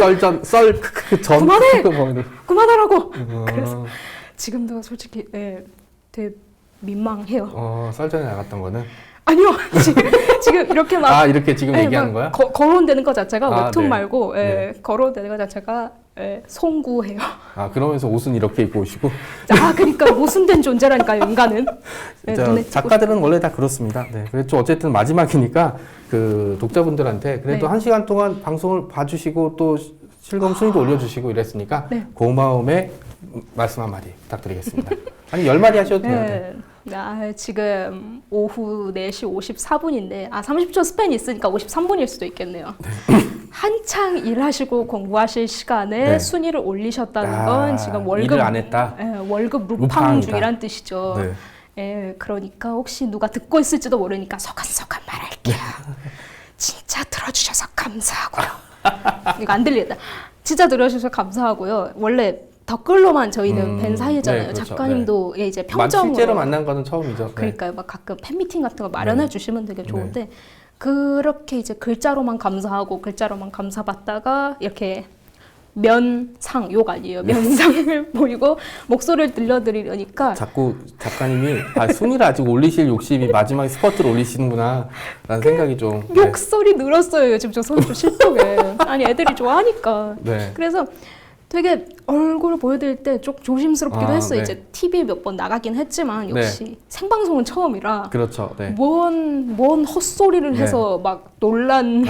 썰전 그만해! 뭐 그만하라고. 그래서 지금도 솔직히 되게 민망해요. 썰전에 나갔던 거는 아니요, 지금 이렇게 막 이렇게 지금 얘기하는 거야? 거론되는 것 자체가 웹툰 네. 말고 네. 거론되는 것 자체가 송구해요. 그러면서 옷은 이렇게 입고 오시고. 그러니까 모순된 존재라니까요, 인간은. 눈에 작가들은 원래 다 그렇습니다. 네, 그래도 어쨌든 마지막이니까 그 독자분들한테 그래도 네. 1시간 동안 방송을 봐주시고 또 실검 순위도 올려주시고 이랬으니까 네. 고마움의 말씀 한마디 부탁드리겠습니다. 아니 10마디 하셔도 돼요. 네. 지금 오후 4시 54분인데 30초 스팬이 있으니까 53분일 수도 있겠네요. 한창 일하시고 공부하실 시간에 네. 순위를 올리셨다는 건 지금 월급 일을 안 했다. 월급 루팡 루팡이다. 중이란 뜻이죠. 네. 그러니까 혹시 누가 듣고 있을지도 모르니까 소간 말할게요. 진짜 들어주셔서 감사하고요. 이거 안 들리겠다. 진짜 들어주셔서 감사하고요. 원래 댓글로만 저희는 뵌 사이잖아요. 네, 그렇죠. 작가님도 이제 평점으로 실제로 만난 거는 처음이죠. 네. 그러니까요. 막 가끔 팬미팅 같은 거 마련해 주시면 되게 좋은데 그렇게 이제 글자로만 감사하고 글자로만 감사받다가 이렇게 면상 욕 아니에요. 면상을 보이고 목소리를 들려드리려니까 자꾸 작가님이 순위를 아직 올리실 욕심이 마지막에 스퍼트를 올리시는구나 라는 생각이 좀. 욕설이 늘었어요. 요즘 조선조 실톡에. 아니 애들이 좋아하니까. 네. 그래서 되게 얼굴 보여드릴 때 좀 조심스럽기도 했어요. 네. 이제 TV에 몇 번 나가긴 했지만 역시 생방송은 처음이라 그렇죠. 네. 뭔 헛소리를 해서 막 논란,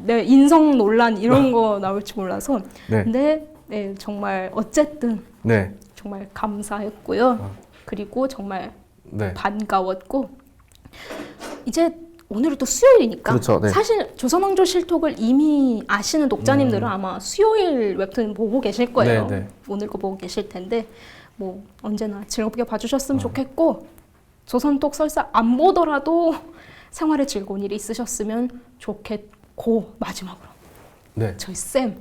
인성 논란 이런 거 나올지 몰라서 근데 정말 어쨌든 정말 감사했고요. 그리고 정말 반가웠고 이제 오늘은 또 수요일이니까 그렇죠, 사실 조선왕조 실톡을 이미 아시는 독자님들은 아마 수요일 웹툰 보고 계실 거예요. 오늘 거 보고 계실 텐데 뭐 언제나 즐겁게 봐주셨으면 좋겠고 조선톡 설사 안 보더라도 생활에 즐거운 일이 있으셨으면 좋겠고 마지막으로 저희 쌤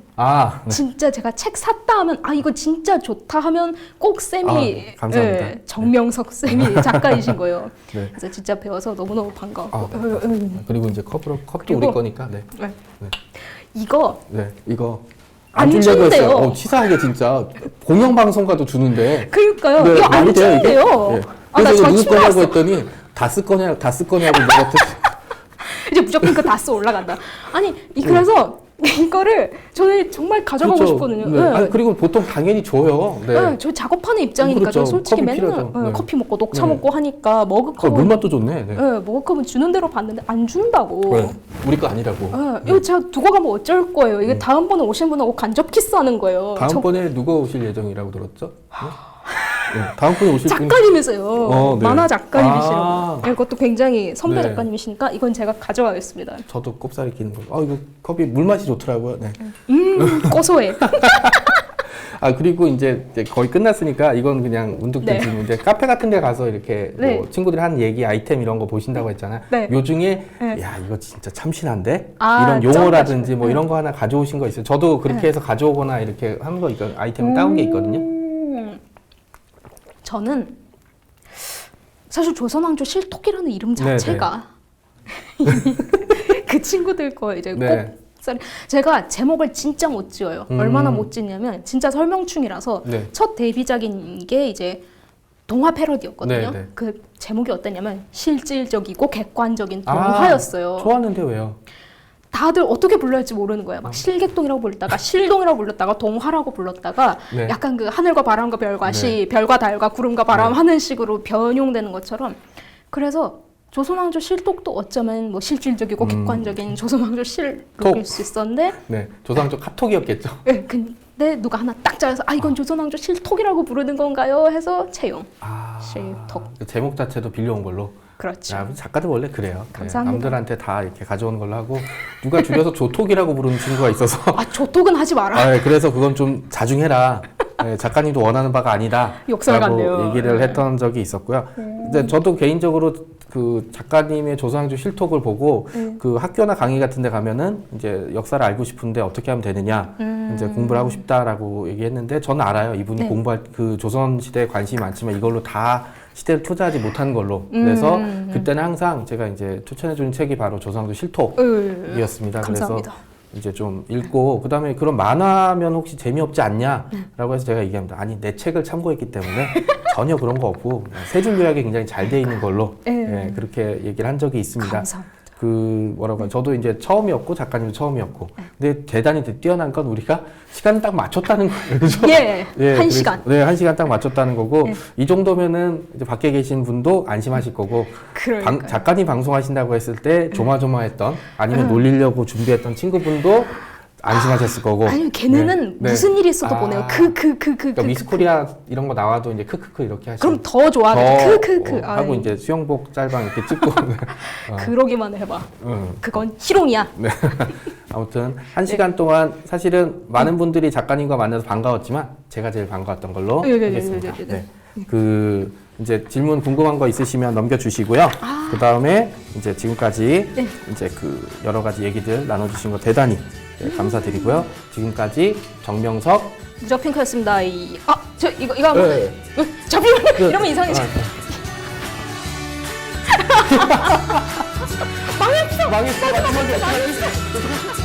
진짜 제가 책 샀다 하면 이거 진짜 좋다 하면 꼭 쌤이 감사합니다. 정명석 쌤이 작가이신 거예요. 그래서 진짜 배워서 너무너무 반가웠고 그리고 이제 컵도 우리 거니까 이거 안 안 주려고 준대요. 했어요. 치사하게 진짜 공영방송가도 주는데 그러니까요. 이거 안 돼요, 이게? 준대요. 나 그래서 이거 누구 전치마 거냐고 왔어. 했더니 다 쓸 거냐고 내가 이제 무조건 그 다스 올라간다. 아니 그래서 이거를 저는 정말 가져가고 싶거든요. 그리고 보통 당연히 줘요. 저 작업하는 입장이니까 그렇죠. 저 솔직히 컵이 맨날 필요하죠. 커피 먹고 녹차 먹고 하니까 머그컵은 물맛도 좋네. 머그컵은 주는 대로 받는데 안 준다고. 우리 거 아니라고. 이거 제가 두고 가면 어쩔 거예요. 이게 다음번에 오신 분하고 간접 키스하는 거예요. 다음번에 누가 오실 예정이라고 들었죠? 다음번에 오실 분 작가님이세요. 만화 작가님이시라고. 아. 이것도 굉장히 선배 작가님이시니까 이건 제가 가져가겠습니다. 저도 꼽사리 끼는 거. 이거 컵이 물맛이 좋더라고요. 네. 고소해. 그리고 이제 거의 끝났으니까 이건 그냥 문득 질문인데 카페 같은 데 가서 이렇게 뭐 친구들이 하는 얘기 아이템 이런 거 보신다고 했잖아요. 요 중에 야 이거 진짜 참신한데? 이런 용어라든지 뭐 이런 거 하나 가져오신 거 있어요. 저도 그렇게 해서 가져오거나 이렇게 하는 거 아이템을 따온 게 있거든요. 저는 사실 조선왕조 실톡이라는 이름 자체가 그 친구들 거 이제 꼭 제가 제목을 진짜 못 지어요. 얼마나 못 짓냐면 진짜 설명충이라서 첫 데뷔작인 게 이제 동화 패러디였거든요. 그 제목이 어땠냐면 실질적이고 객관적인 동화였어요. 좋았는데 왜요? 다들 어떻게 불러야 할지 모르는 거예요. 막 실객동이라고 불렀다가 실동이라고 불렀다가 동화라고 불렀다가 약간 그 하늘과 바람과 별과 시, 별과 달과 구름과 바람 하는 식으로 변용되는 것처럼 그래서 조선왕조 실톡도 어쩌면 뭐 실질적이고 객관적인 조선왕조 실록일 수 있었는데 조선왕조 카톡이었겠죠. 근데 누가 하나 딱 잘라서 이건 조선왕조 실톡이라고 부르는 건가요? 해서 채용 실톡. 제목 자체도 빌려온 걸로. 그렇죠. 작가들 원래 그래요. 감사합니다. 남들한테 다 이렇게 가져오는 걸로 하고 누가 줄여서 조톡이라고 부르는 친구가 있어서 조톡은 하지 마라. 그래서 그건 좀 자중해라. 작가님도 원하는 바가 아니다. 욕설 같네요. 얘기를 했던 적이 있었고요. 근데 저도 개인적으로 그 작가님의 조선왕조 실톡을 보고 그 학교나 강의 같은 데 가면은 이제 역사를 알고 싶은데 어떻게 하면 되느냐 이제 공부를 하고 싶다라고 얘기했는데 저는 알아요. 이분이 공부할 그 조선 시대에 관심이 많지만 이걸로 다 시대를 투자하지 못한 걸로. 그래서 그때는 항상 제가 이제 추천해 주는 책이 바로 조선왕조 실톡이었습니다. 감사합니다. 그래서 이제 좀 읽고 그다음에 그런 만화면 혹시 재미없지 않냐라고 해서 제가 얘기합니다. 아니 내 책을 참고했기 때문에 전혀 그런 거 없고 세 줄 요약이 굉장히 잘 돼 있는 걸로 예, 그렇게 얘기를 한 적이 있습니다. 감사합니다. 그 뭐라고 하죠? 저도 이제 처음이었고 작가님도 처음이었고 근데 대단히 뛰어난 건 우리가 시간 딱 맞췄다는 거예요. 그죠? 예, 한 그래서- 시간. 네, 한 시간 딱 맞췄다는 거고 예. 이 정도면은 이제 밖에 계신 분도 안심하실 거고 그러니까요. 작가님 방송하신다고 했을 때 조마조마했던 아니면 놀리려고 준비했던 친구분도 안심하셨을 거고. 아니 걔네는 네. 무슨 일이 있어도 아. 보내요. 그러니까 미스코리아 이런 거 나와도 이제 크크크 이렇게 하시고 그럼 더 좋아하죠. 크크크. 하고 아이, 이제 수영복 짤방 이렇게 찍고 그러기만 해봐. 응. 그건 희롱이야. 네. 아무튼 한 시간 동안 사실은 많은 분들이 작가님과 만나서 반가웠지만 제가 제일 반가웠던 걸로 네, 네, 하겠습니다. 네, 네, 네, 네. 그 이제 질문 궁금한 거 있으시면 넘겨주시고요. 그 다음에 이제 지금까지 네. 이제 그 여러 가지 얘기들 나눠주신 거 대단히 감사드리고요. 지금까지 정명석 무적핑크였습니다. 저 이거 한번 네. 잠시만요. 그- 이러면 이상해져. 망했어. 망했어. 망했어.